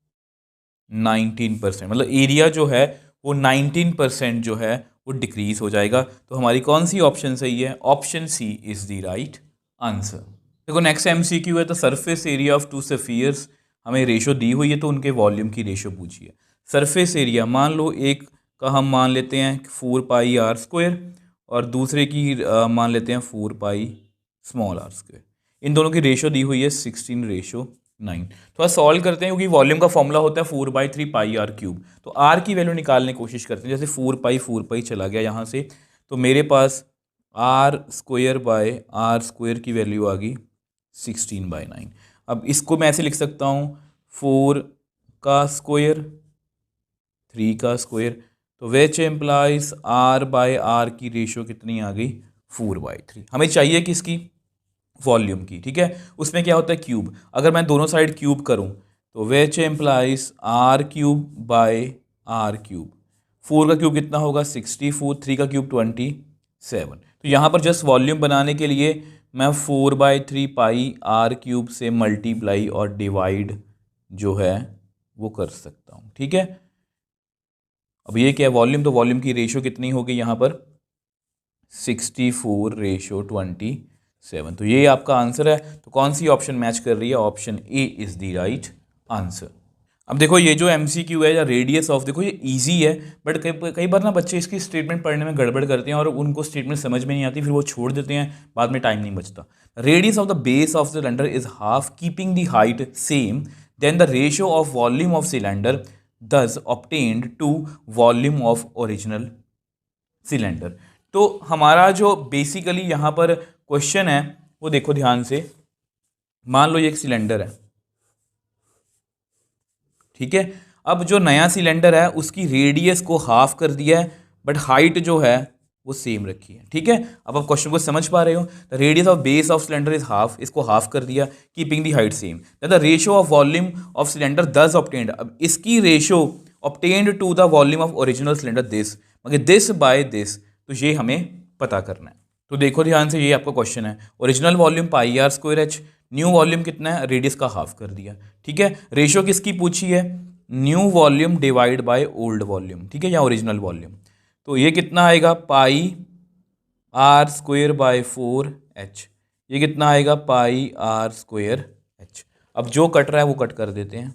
19%, मतलब एरिया जो है वो 19% जो है वो डिक्रीज हो जाएगा। तो हमारी कौन सी ऑप्शन सही है? Option C is the right answer. देखो नेक्स्ट MCQ है, तो सरफेस एरिया ऑफ 2 स्फीयर्स, हमें रेशो दी हुई है तो उनके वॉल्यूम की रेशो पूछिए। सरफेस एरिया मान लो एक का हम मान लेते हैं 4πr² और दूसरे की मान लेते हैं 4πr²। इन दोनों की रेशो दी हुई है 16:9। थोड़ा सॉल्व करते हैं, क्योंकि वॉल्यूम का फॉर्मूला होता है 4/3πr³। तो r की वैल्यू निकालने की कोशिश करते हैं। जैसे 4π चला गया यहाँ से, तो मेरे पास r² की वैल्यू आ गई 16/9। अब इसको मैं ऐसे लिख सकता हूँ 4 का स्क्वायर 3 का स्क्वायर, तो विच एम्प्लाइज r/r की रेशो कितनी आ गई 4/3। हमें चाहिए किसकी? वॉल्यूम की, ठीक है। उसमें क्या होता है क्यूब, अगर मैं दोनों साइड क्यूब करूं तो विच एम्प्लाइज r³ / r³। 4 का क्यूब कितना होगा 64, 3 का क्यूब 27। तो यहाँ पर जस्ट वॉल्यूम बनाने के लिए मैं 4/3πr³ से मल्टीप्लाई और डिवाइड जो है वो कर सकता हूँ, ठीक है। अब ये क्या है वॉल्यूम, तो वॉल्यूम की रेशो कितनी होगी यहाँ पर 64:27। तो ये आपका आंसर है। तो कौन सी ऑप्शन मैच कर रही है? Option A is the right answer. अब देखो ये जो एमसीक्यू है या रेडियस ऑफ, देखो ये इजी है, बट कई बार ना बच्चे इसकी स्टेटमेंट पढ़ने में गड़बड़ करते हैं और उनको स्टेटमेंट समझ में नहीं आती, फिर वो छोड़ देते हैं, बाद में टाइम नहीं बचता। Radius of the base of the cylinder is half keeping the height same then the ratio of volume of cylinder thus obtained to volume of original cylinder. तो हमारा जो बेसिकली यहाँ पर क्वेश्चन है वो देखो ध्यान से, मान लो ये एक सिलेंडर है, ठीक है। अब जो नया सिलेंडर है उसकी रेडियस को हाफ कर दिया है, बट हाइट जो है वो सेम रखी है, ठीक है। अब आप क्वेश्चन को समझ पा रहे हो। The radius of base of cylinder is half, इसको हाफ कर दिया, keeping the height same. The ratio of volume of cylinder thus obtained, अब इसकी ratio obtained to the volume of original cylinder this, मगर दिस बाय दिस, तो ये हमें पता करना है। तो देखो ध्यान से, ये आपका क्वेश्चन है। Original volume pi r square h, new volume कितना है, रेडियस का हाफ कर दिया, ठीक है। रेशियो किसकी पूछी है? New volume divide by old volume, ठीक है, या ओरिजिनल वॉल्यूम। तो ये कितना आएगा? पाई आर स्क्वायर बाय 4h। ये कितना आएगा? पाई आर स्क्वायर एच। अब जो कट रहा है वो कट कर देते हैं,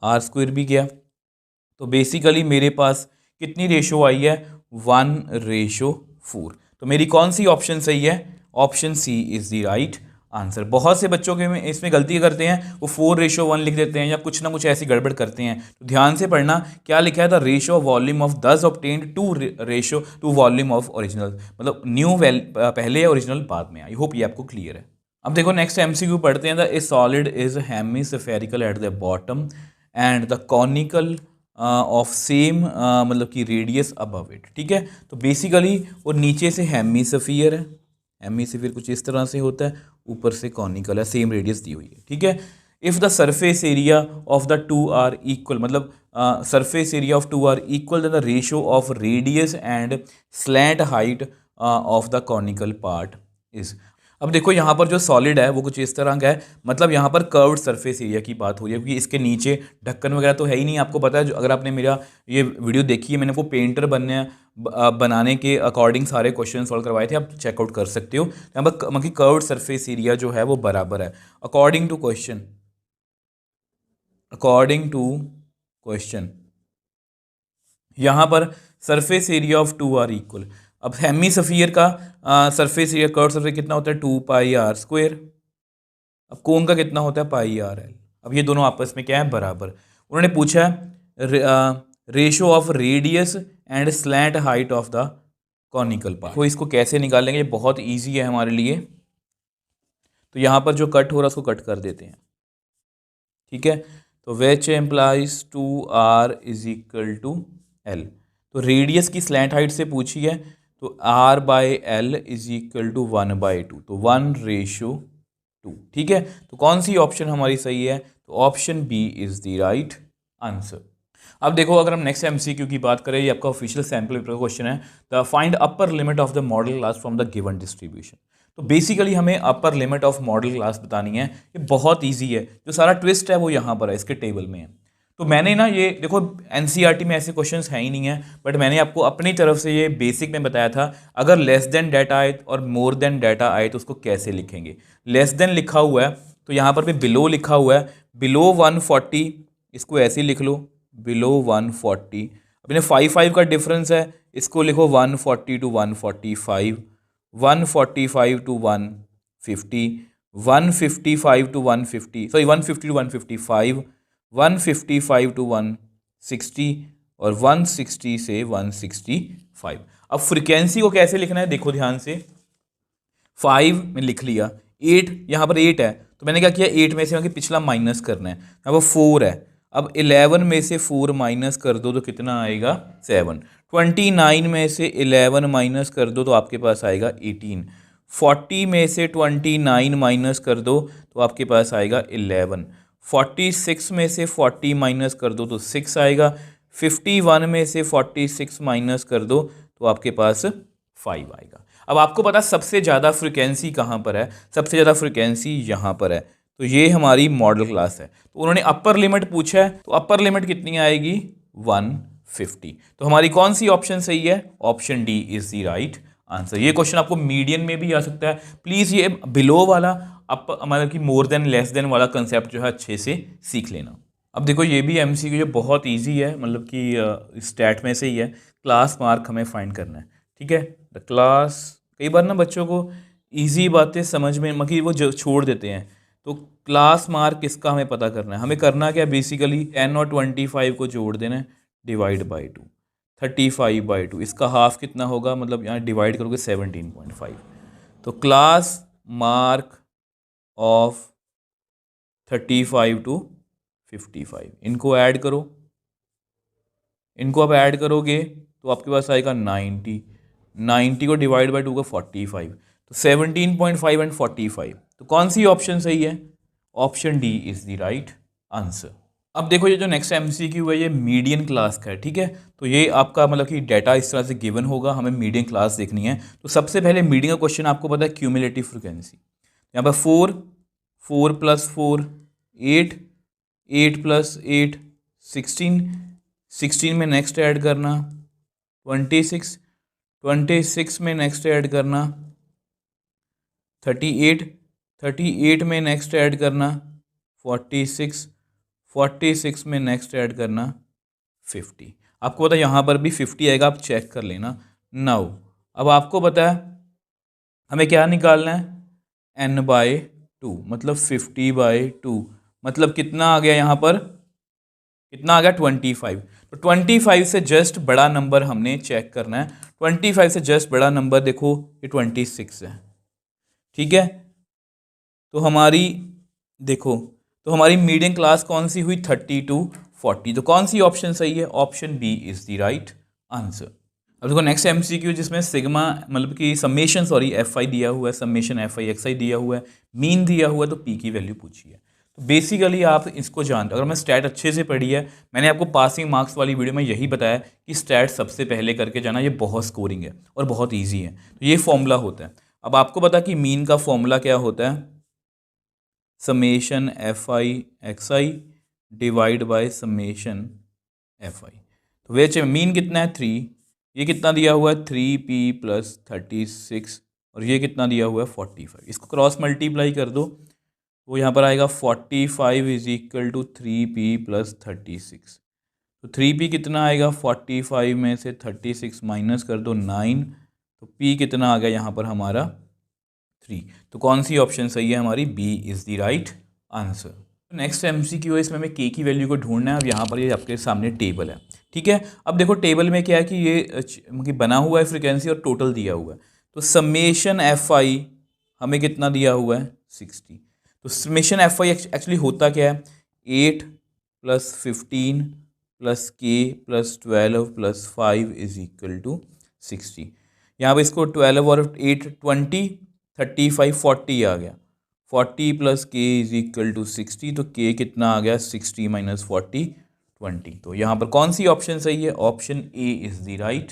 आर स्क्वायर भी गया। तो बेसिकली मेरे पास कितनी रेशो आई है? 1:4। तो मेरी कौन सी ऑप्शन सही है? Option C is the right answer. बहुत से बच्चों के में इसमें गलती करते हैं, वो 4:1 लिख देते हैं या कुछ ना कुछ ऐसी गड़बड़ करते हैं। तो ध्यान से पढ़ना, क्या लिखा है? The ratio of volume of thus obtained to ratio to volume of original, मतलब न्यू पहले है, ओरिजिनल बाद में। आई होप ये आपको क्लियर है। अब देखो नेक्स्ट एमसीक्यू पढ़ते हैं। The A solid is hemispherical at the bottom and the conical of same, मतलब कि रेडियस अबव इट, ठीक है। तो बेसिकली वो नीचे से हेमिस्फीयर है, हेमिस्फीयर कुछ इस तरह से होता है, ऊपर से कॉनिकल है, सेम रेडियस दी हुई है, ठीक है। If the surface area of the two are equal, मतलब surface area of two are equal the ratio of radius and slant height of the conical part is. अब देखो यहाँ पर जो सॉलिड है वो कुछ इस तरह का है, मतलब यहाँ पर कर्व्ड सरफेस एरिया की बात हो रही है, क्योंकि इसके नीचे ढक्कन वगैरह तो है ही नहीं। आपको पता है, जो अगर आपने मेरा ये वीडियो देखी है, मैंने वो पेंटर बनाने के अकॉर्डिंग सारे क्वेश्चन सॉल्व करवाए थे, आप चेकआउट कर सकते हो। यहाँ पर मतलब कर्व्ड सरफेस एरिया जो है वो बराबर है अकॉर्डिंग टू क्वेश्चन, यहाँ पर surface area of two are equal. अब हेमिस्फीयर का सरफेस एरिया, कर्व सरफेस कितना होता है? 2πr square. अब कोन का कितना होता है? πrl। अब ये दोनों आपस में क्या है? बराबर। उन्होंने पूछा है ratio of radius and slant height of the conical part. तो इसको कैसे निकालेंगे? ये बहुत ईजी है हमारे लिए। तो यहाँ पर जो कट हो रहा है उसको कट कर देते हैं, ठीक है। तो which implies 2r is equal to l। तो रेडियस की स्लैंट हाइट से पूछी है, तो r/l इज इक्वल टू 1/2, तो 1:2, ठीक है। तो कौन सी ऑप्शन हमारी सही है? तो option B is the right answer. अब देखो, अगर हम नेक्स्ट एमसीक्यू की बात करें, ये आपका ऑफिशियल सैम्पल पेपर क्वेश्चन है। The find upper limit of the model class from the given distribution. तो बेसिकली हमें upper limit of model class बतानी है। ये बहुत ईजी है, जो सारा ट्विस्ट है वो यहाँ पर है, इसके टेबल में है। तो मैंने ना ये देखो, एनसीईआरटी में ऐसे क्वेश्चंस है ही नहीं है, बट मैंने आपको अपनी तरफ से ये बेसिक में बताया था। अगर लेस देन डाटा आए और मोर देन डाटा आए तो उसको कैसे लिखेंगे। लेस देन लिखा हुआ है तो यहाँ पर भी बिलो लिखा हुआ है, बिलो 140 इसको ऐसे लिख लो, बिलो 140। अपने 5 का डिफरेंस है, इसको लिखो 140 to 145, 145 to 150, 155 to 150, sorry 150 to 155, 155 to 160 और 160 से 165। अब फ्रीक्वेंसी को कैसे लिखना है? देखो ध्यान से, 5 में लिख लिया, 8 यहाँ पर 8 है, तो मैंने क्या किया, 8 में से पिछला माइनस करना है। अब 4 है, अब 11 में से 4 माइनस कर दो तो कितना आएगा? 7। 29 में से 11 माइनस कर दो तो आपके पास आएगा 18। 40 में से 29 माइनस कर दो तो आपके पास आएगा 11। 46 में से 40 माइनस कर दो तो 6 आएगा। 51 में से 46 माइनस कर दो तो आपके पास 5 आएगा। अब आपको पता सबसे ज़्यादा फ्रीक्वेंसी कहाँ पर है? सबसे ज़्यादा फ्रीक्वेंसी यहाँ पर है। तो ये हमारी मॉडल क्लास है। तो उन्होंने अपर लिमिट पूछा है, तो अपर लिमिट कितनी आएगी? 50। तो हमारी कौन सी ऑप्शन सही है? Option D is the right answer. ये क्वेश्चन आपको मीडियन में भी आ सकता है। प्लीज़ ये बिलो वाला आप मतलब कि मोर देन लेस देन वाला कंसेप्ट जो है अच्छे से सीख लेना। अब देखो ये भी एमसीक्यू जो बहुत इजी है, मतलब कि स्टैट में से ही है। क्लास मार्क हमें फाइंड करना है, ठीक है। द क्लास, कई बार ना बच्चों को इजी बातें समझ में मतलब कि वो जो छोड़ देते हैं। तो क्लास मार्क किसका हमें पता करना है। हमें करना क्या, बेसिकली 10 और 25 को जोड़ देना है, डिवाइड बाई 2, 35/2। इसका हाफ कितना होगा, मतलब यहाँ डिवाइड करोगे 17.5। तो क्लास मार्क ऑफ 35 to 55, इनको ऐड करो। इनको आप ऐड करोगे तो आपके पास आएगा 90 को डिवाइड बाई 2 का 45। तो 17.5 एंड 45, तो कौन सी ऑप्शन सही है? Option D is the right answer. अब देखो ये जो नेक्स्ट एमसीक्यू है ये मीडियन क्लास का है, ठीक है। तो ये आपका मतलब कि डाटा इस तरह से गिवन होगा, हमें मीडियन क्लास देखनी है। तो सबसे पहले मीडियन का क्वेश्चन आपको पता है क्यूमुलेटिव फ्रिक्वेंसी। यहाँ पर 4 + 4 8, 8 + 8 16, 16 में नेक्स्ट ऐड करना 26, 26 में नेक्स्ट ऐड करना 38, 38 में नेक्स्ट ऐड करना 46, 46 में नेक्स्ट ऐड करना 50। आपको पता है यहाँ पर भी 50 आएगा, आप चेक कर लेना। नाउ अब आपको पता है हमें क्या निकालना है, n/2, मतलब 50/2, मतलब कितना आ गया यहाँ पर, कितना आ गया 25। तो 25 से जस्ट बड़ा नंबर हमने चेक करना है। 25 से जस्ट बड़ा नंबर देखो ये 26 है, ठीक है। तो हमारी देखो, तो हमारी मीडियम क्लास कौन सी हुई, 30 to 40। तो कौन सी ऑप्शन सही है? Option B is the right answer. अब देखो नेक्स्ट एमसीक्यू जिसमें सिग्मा मतलब कि समेशन FI दिया हुआ है, समेशन FI XI दिया हुआ है, मीन दिया हुआ है, तो पी की वैल्यू पूछी है। तो बेसिकली आप इसको जानते हो, अगर मैं स्टैट अच्छे से पढ़ी है, मैंने आपको पासिंग मार्क्स वाली वीडियो में यही बताया कि स्टैट सबसे पहले करके जाना, ये बहुत स्कोरिंग है और बहुत ईजी है। तो ये फॉर्मूला होता है। अब आपको पता कि मीन का फॉर्मूला क्या होता है, summation FI XI divide by summation FI। तो वेच मीन कितना है 3, ये कितना दिया हुआ है 3P + 36, और ये कितना दिया हुआ है 45। इसको क्रॉस मल्टीप्लाई कर दो, वो यहाँ पर आएगा 45 = 3P + 36। तो 3P कितना आएगा, 45 में से 36 माइनस कर दो 9, तो P कितना आ गया यहाँ पर हमारा 3। तो कौन सी ऑप्शन सही है हमारी, B is the right answer. Next MCQ है, इसमें हमें के की वैल्यू को ढूंढना है। अब यहाँ पर ये आपके सामने टेबल है, ठीक है। अब देखो टेबल में क्या है कि ये बना हुआ है फ्रीक्वेंसी और टोटल दिया हुआ है। तो समेशन FI हमें कितना दिया हुआ है 60। तो समेशन FI एक्चुअली होता क्या है, 8 + 15 + K + 12 + 5 = 60। यहाँ पर इसको 12 और 8 20, 35 40 आ गया, 40 + K = 60। तो K कितना आ गया 60 - 40 20। तो यहाँ पर कौन सी ऑप्शन सही है, option A is the right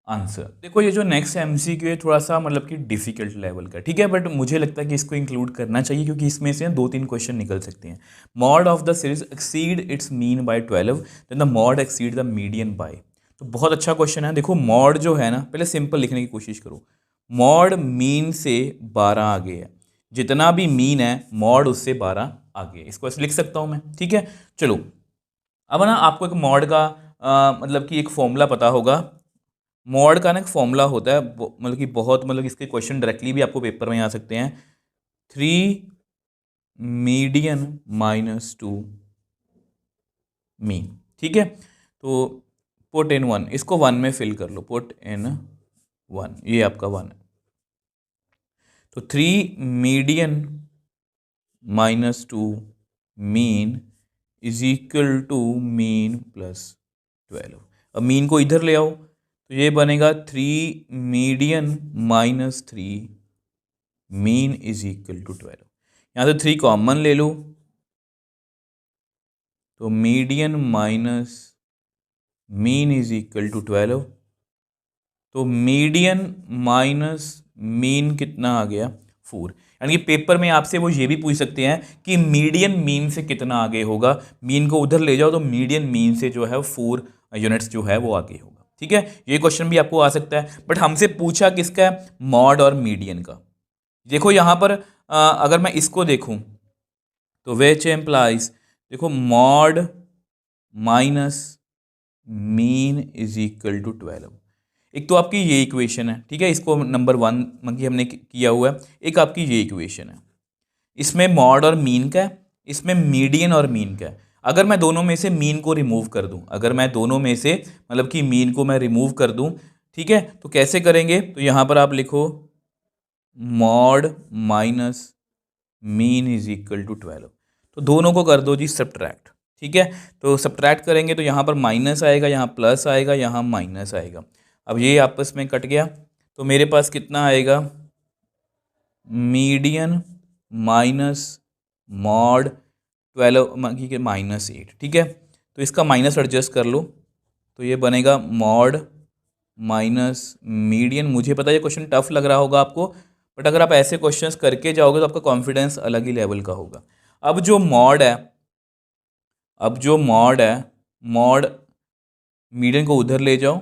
answer. देखो ये जो नेक्स्ट एमसीक्यू है थोड़ा सा मतलब कि डिफिकल्ट लेवल का, ठीक है, बट मुझे लगता है कि इसको इंक्लूड करना चाहिए क्योंकि इसमें से 2-3 क्वेश्चन निकल सकते हैं। Mode of the series exceed its mean by 12, then the mode exceed the median by. तो बहुत अच्छा क्वेश्चन है। देखो मॉड जो है ना, पहले सिंपल लिखने की कोशिश करो। मॉड मीन से 12 आगे है, जितना भी मीन है मॉड उससे 12 आगे है। इसको ऐसे लिख सकता हूँ मैं, ठीक है। चलो अब ना आपको एक मॉड का मतलब कि एक फॉर्मूला पता होगा। मॉड का ना एक फॉर्मूला होता है, मतलब कि बहुत मतलब इसके क्वेश्चन डायरेक्टली भी आपको पेपर में आ सकते हैं। 3 मीडियन - 2 मीन, ठीक है। तो पुट इन 1, इसको 1 में फिल कर लो, पुट इन 1, ये आपका 1 है। तो 3 मीडियन - 2 मीन = मीन + 12। अब मीन को इधर ले आओ तो ये बनेगा 3 मीडियन - 3 मीन = 12। यहाँ से 3 कॉमन ले लो, तो मीडियन माइनस मीन = 12। तो मीडियन माइनस मीन कितना आ गया 4। यानी कि पेपर में आपसे वो ये भी पूछ सकते हैं कि मीडियन मीन से कितना आगे होगा। मीन को उधर ले जाओ तो मीडियन मीन से जो है 4 यूनिट्स जो है वो आगे होगा। ठीक है, ये क्वेश्चन भी आपको आ सकता है, बट हमसे पूछा किसका है, मॉड और मीडियन का। देखो यहाँ पर अगर मैं इसको देखूँ तो विच एम्प्लाइज, देखो mode minus mean is equal to 12। एक तो आपकी ये इक्वेशन है, ठीक है, इसको नंबर 1 की हमने किया हुआ है। एक आपकी ये इक्वेशन है, इसमें मॉड और मीन का है, इसमें मीडियन और मीन का है। अगर मैं दोनों में से मीन को रिमूव कर दूं, अगर मैं दोनों में से मतलब कि मीन को मैं रिमूव कर दूं, ठीक है, तो कैसे करेंगे, तो यहाँ पर आप लिखो mode minus mean is equal to 12। तो दोनों को कर दो जी सब्ट्रैक्ट। ठीक है, तो सब्ट्रैक्ट करेंगे तो यहाँ पर माइनस आएगा, यहाँ प्लस आएगा, यहाँ माइनस आएगा। अब ये आपस में कट गया, तो मेरे पास कितना आएगा, मीडियन माइनस मॉड 12 की -8। ठीक है, तो इसका माइनस एडजस्ट कर लो, तो ये बनेगा मॉड माइनस मीडियन। मुझे पता है ये क्वेश्चन टफ लग रहा होगा आपको, बट अगर आप ऐसे क्वेश्चंस करके जाओगे तो आपका कॉन्फिडेंस अलग ही लेवल का होगा। अब जो मॉड है, मॉड मीडियन को उधर ले जाओ,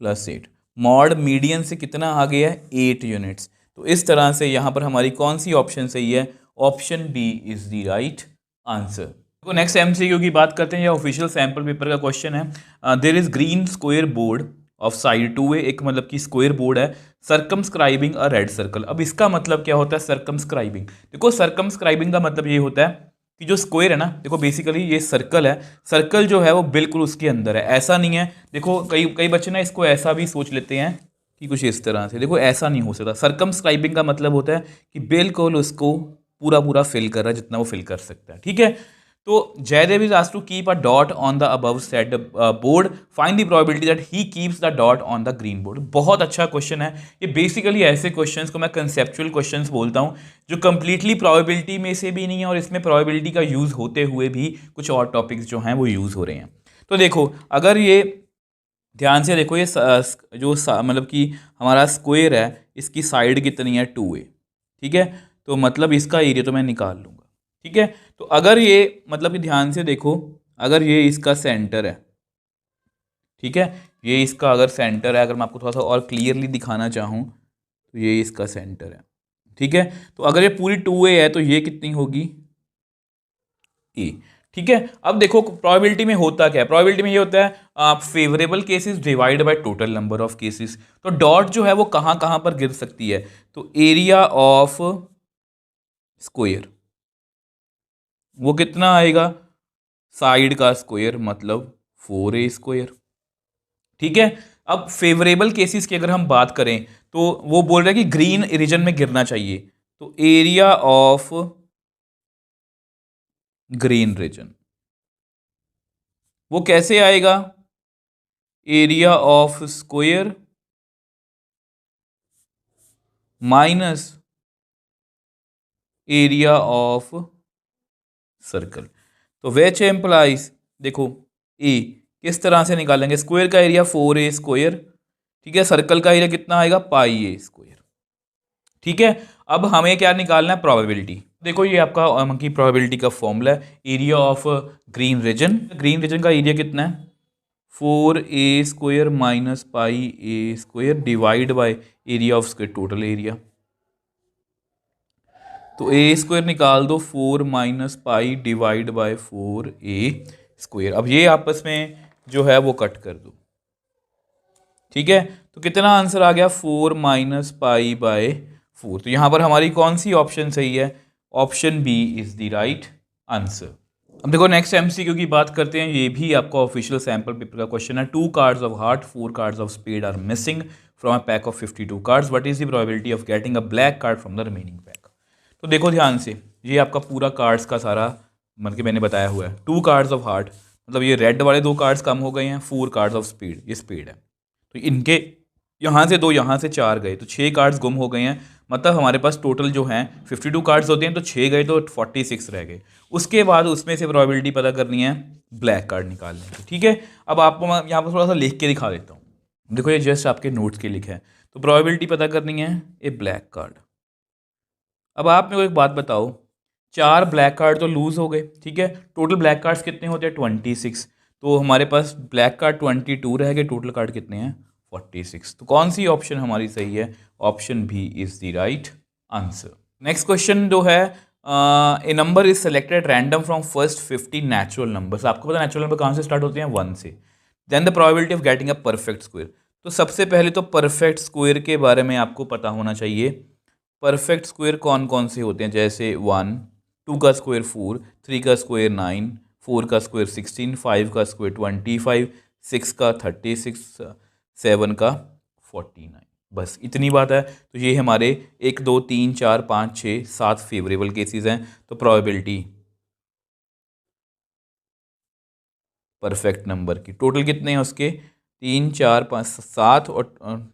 +8। मॉड मीडियन से कितना आ गया है, 8 यूनिट्स। तो इस तरह से यहाँ पर हमारी कौन सी ऑप्शन सही है, option B is the right answer. तो नेक्स्ट एमसीक्यू की बात करते हैं, यह ऑफिशियल सैंपल पेपर का क्वेश्चन है। There is green square board of side 2a, एक मतलब कि स्क्वायर बोर्ड है, सर्कमस्क्राइबिंग अ रेड सर्कल। अब इसका मतलब क्या होता है सर्कमस्क्राइबिंग, देखो सर्कमस्क्राइबिंग का मतलब ये होता है कि जो स्क्वायर है ना, देखो बेसिकली ये सर्कल है, सर्कल जो है वो बिल्कुल उसके अंदर है, ऐसा नहीं है। देखो कई कई बच्चे ना इसको ऐसा भी सोच लेते हैं कि कुछ इस तरह से, देखो ऐसा नहीं हो सकता। सर्कमस्क्राइबिंग का मतलब होता है कि बिल्कुल उसको पूरा पूरा फिल कर रहा है जितना वो फिल कर सकता है। ठीक है, तो Jaydev is asked to keep a dot on the above said board, find the probability that he keeps the dot on the green board. बहुत अच्छा क्वेश्चन है ये। बेसिकली ऐसे क्वेश्चंस को मैं कंसेप्चुअल क्वेश्चंस बोलता हूँ, जो कंप्लीटली प्रोबेबिलिटी में से भी नहीं है और इसमें प्रोबेबिलिटी का यूज होते हुए भी कुछ और टॉपिक्स जो हैं वो यूज हो रहे हैं। तो देखो अगर ये ध्यान से देखो, ये जो मतलब कि हमारा स्क्वायर है, इसकी साइड कितनी है, 2a। ठीक है, तो मतलब इसका एरिया तो मैं निकाल लूँगा। ठीक है, तो अगर ये मतलब कि ध्यान से देखो, अगर ये इसका सेंटर है, ठीक है, ये इसका अगर सेंटर है, अगर मैं आपको थोड़ा सा और क्लियरली दिखाना चाहूँ तो ये इसका सेंटर है। ठीक है, तो अगर ये पूरी 2a है तो ये कितनी होगी, a। ठीक है, अब देखो प्रोबेबिलिटी में होता क्या है, प्रोबेबिलिटी में ये होता है favourable cases divide by total number of cases. तो डॉट जो है वो कहाँ कहाँ पर गिर सकती है, तो एरिया ऑफ स्क्वायर वो कितना आएगा, साइड का स्क्वायर मतलब 4a²। ठीक है, अब फेवरेबल केसेस की अगर हम बात करें तो वो बोल रहा है कि ग्रीन रीजन में गिरना चाहिए, तो एरिया ऑफ ग्रीन रीजन वो कैसे आएगा, area of square minus area of circle. तो विच एम्प्लाइज, देखो ए किस तरह से निकालेंगे, स्क्वायर का एरिया 4a², ठीक है, सर्कल का एरिया कितना आएगा, πa²। ठीक है, अब हमें क्या निकालना है, प्रोबेबिलिटी। देखो ये आपका की प्रोबेबिलिटी का फॉर्मूला है, area of green region. Green region का एरिया कितना है, 4a² minus πa² divide by area of square, total area. तो a² निकाल दो, 4 minus pi divide by 4a²। अब ये आपस में जो है वो कट कर दो। ठीक है, तो कितना आंसर आ गया, 4 माइनस पाई बाय 4। तो यहां पर हमारी कौन सी ऑप्शन सही है, option B is the right answer. अब देखो नेक्स्ट एमसीक्यू की बात करते हैं, ये भी आपका ऑफिशियल सैंपल पेपर का क्वेश्चन है। 2 cards of heart, 4 cards of spade are missing from a pack of 52 cards, what is the probability of getting a black card from the remaining pack. तो देखो ध्यान से, ये आपका पूरा कार्ड्स का सारा मतलब कि मैंने बताया हुआ है। 2 कार्ड्स ऑफ हार्ट मतलब ये रेड वाले 2 कार्ड्स कम हो गए हैं, 4 कार्ड्स ऑफ स्पीड, ये स्पीड है, तो इनके यहाँ से 2 यहाँ से 4 गए, तो 6 कार्ड्स गुम हो गए हैं। मतलब हमारे पास टोटल जो हैं 52 कार्ड्स होते हैं, तो 6 गए तो 46 रह गए। उसके बाद उसमें से प्रोबेबिलिटी पता करनी है ब्लैक कार्ड निकालने की। ठीक है, अब आपको मैं यहाँ पर थोड़ा सा लिख के दिखा देता हूँ। देखो ये जस्ट आपके नोट्स के लिखे हैं। तो प्रोबेबिलिटी पता करनी है ए ब्लैक कार्ड। अब आप मेरे को एक बात बताओ, 4 ब्लैक कार्ड तो लूज हो गए, ठीक है, टोटल ब्लैक कार्ड्स कितने होते हैं, 26। तो हमारे पास ब्लैक कार्ड 22 रह गए, टोटल कार्ड कितने हैं 46। तो कौन सी ऑप्शन हमारी सही है? Option B is the right answer. Next question जो है, a number is selected random from first 50 natural numbers. आपको पता है नेचुरल नंबर कहाँ से स्टार्ट होते हैं? 1 से। Then the probability of getting a perfect square. तो सबसे पहले तो परफेक्ट स्क्वायर के बारे में आपको पता होना चाहिए। परफेक्ट स्क्वायर कौन कौन से होते हैं? जैसे 1, 2 का स्क्वायर 4, 3 का स्क्वायर 9, 4 का स्क्वायर 16, 5 का स्क्वायर 25, 6 का 36, 7 का 49। बस इतनी बात है। तो ये हमारे 1 2 3 4 5 6 7 फेवरेबल केसेस हैं। तो प्रोबेबिलिटी परफेक्ट नंबर की टोटल कितने हैं उसके? 3 4 5 7 और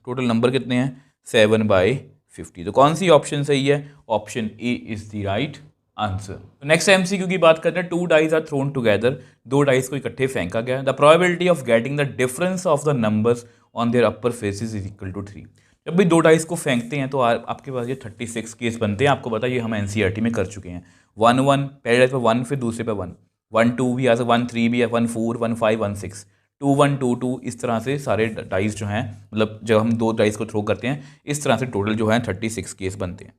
टोटल नंबर कितने हैं? 7/50। तो कौन सी ऑप्शन सही है? Option A is the right answer. Next MCQ की बात करते हैं। 2 dice are thrown together. 2 dice को इकट्ठे फेंका गया। The probability of getting the difference of the numbers on their upper faces is equal to 3। जब भी 2 डाइस को फेंकते हैं तो आपके पास ये 36 केस बनते हैं। आपको पता है ये हम एनसीईआरटी में कर चुके हैं। 1 1 पहले डाइस पे 1, फिर दूसरे पे 1, 1 2 भी आ सकता, 1 3 भी है, 1 4 1 5 1 6, 2 1 2 2, इस तरह से सारे डाइस जो हैं, मतलब जब हम 2 डाइस को थ्रो करते हैं इस तरह से टोटल जो है 36 केस बनते हैं।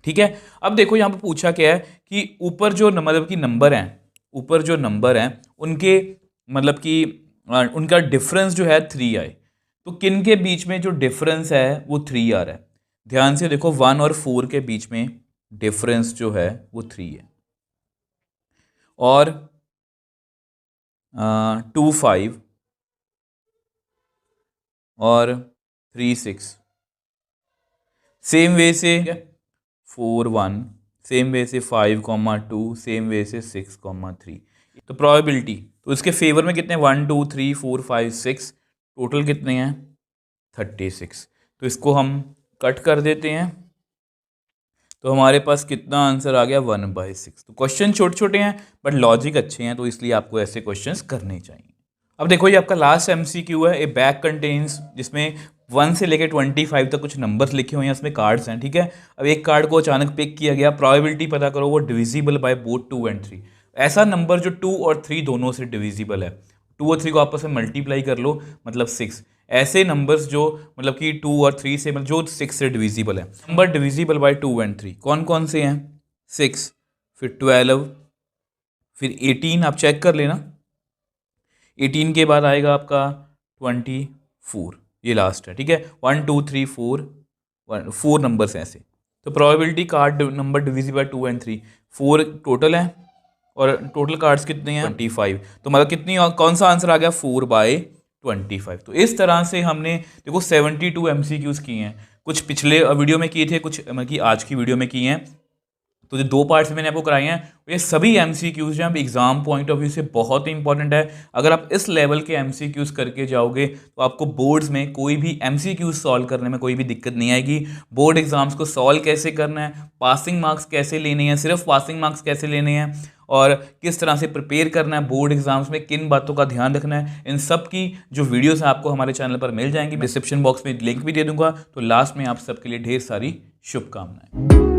ठीक है। अब देखो यहाँ पे पूछा क्या है कि ऊपर जो मतलब कि नंबर हैं, ऊपर जो नंबर हैं उनके मतलब कि उनका डिफरेंस जो है 3 आए। तो किन के बीच में जो डिफरेंस है वो 3 आ रहा है? ध्यान से देखो, 1 और 4 के बीच में डिफरेंस जो है वो 3 है। और 2 5 और 3 6। सेम वे से 4 1, सेम वे से 5,2, सेम वे से 6,3। तो प्रोबेबिलिटी तो इसके फेवर में कितने? 1 2 3 4 5 6, टोटल कितने हैं? 36। तो इसको हम कट कर देते हैं तो हमारे पास कितना आंसर आ गया? 1/6। तो क्वेश्चन छोटे छोटे हैं बट लॉजिक अच्छे हैं, तो इसलिए आपको ऐसे क्वेश्चंस करने चाहिए। अब देखो ये आपका लास्ट एमसीक्यू है। ए बैग कंटेन्स, जिसमें 1 से लेकर 25 तक कुछ नंबर्स लिखे हुए हैं, उसमें कार्ड्स हैं। ठीक है। अब एक कार्ड को अचानक पिक किया गया, प्रोबेबिलिटी पता करो वो डिविजिबल बाय बोथ 2 and 3। ऐसा नंबर जो 2 और 3 दोनों से डिविजिबल है, 2 और 3 को आपस में मल्टीप्लाई कर लो मतलब 6। ऐसे नंबर्स जो मतलब कि 2 और 3 से, मतलब जो 6 से डिविजिबल है। नंबर डिविजिबल बाय 2 and 3 कौन कौन से हैं? 6, फिर 12, फिर 18, आप चेक कर लेना। 18 के बाद आएगा आपका 24, ये लास्ट है। ठीक है। 1 2 3 4, 4 नंबर्स हैं ऐसे। तो probability card number divisible by 2 and 3, 4 total है और टोटल कार्ड्स कितने हैं? 25। तो मतलब कितनी, कौन सा आंसर आ गया? 4/25। तो इस तरह से हमने देखो 72 MCQs किए हैं। कुछ पिछले वीडियो में किए थे, कुछ मतलब कि आज की वीडियो में किए हैं। तो जो 2 पार्ट्स मैंने आपको कराए हैं ये सभी MCQs जो हैं एग्जाम पॉइंट ऑफ व्यू से बहुत ही इंपॉर्टेंट है। अगर आप इस लेवल के MCQs करके जाओगे तो आपको बोर्ड्स में कोई भी MCQs सॉल्व करने में कोई भी दिक्कत नहीं आएगी। बोर्ड एग्जाम्स को सॉल्व कैसे करना है, पासिंग मार्क्स कैसे लेने हैं, सिर्फ पासिंग मार्क्स कैसे लेने हैं, और किस तरह से प्रिपेयर करना है बोर्ड एग्जाम्स में, किन बातों का ध्यान रखना है, इन सब की जो वीडियोस आपको हमारे चैनल पर मिल जाएंगी। डिस्क्रिप्शन बॉक्स में लिंक भी दे दूंगा। तो लास्ट में आप सबके लिए ढेर सारी शुभकामनाएं।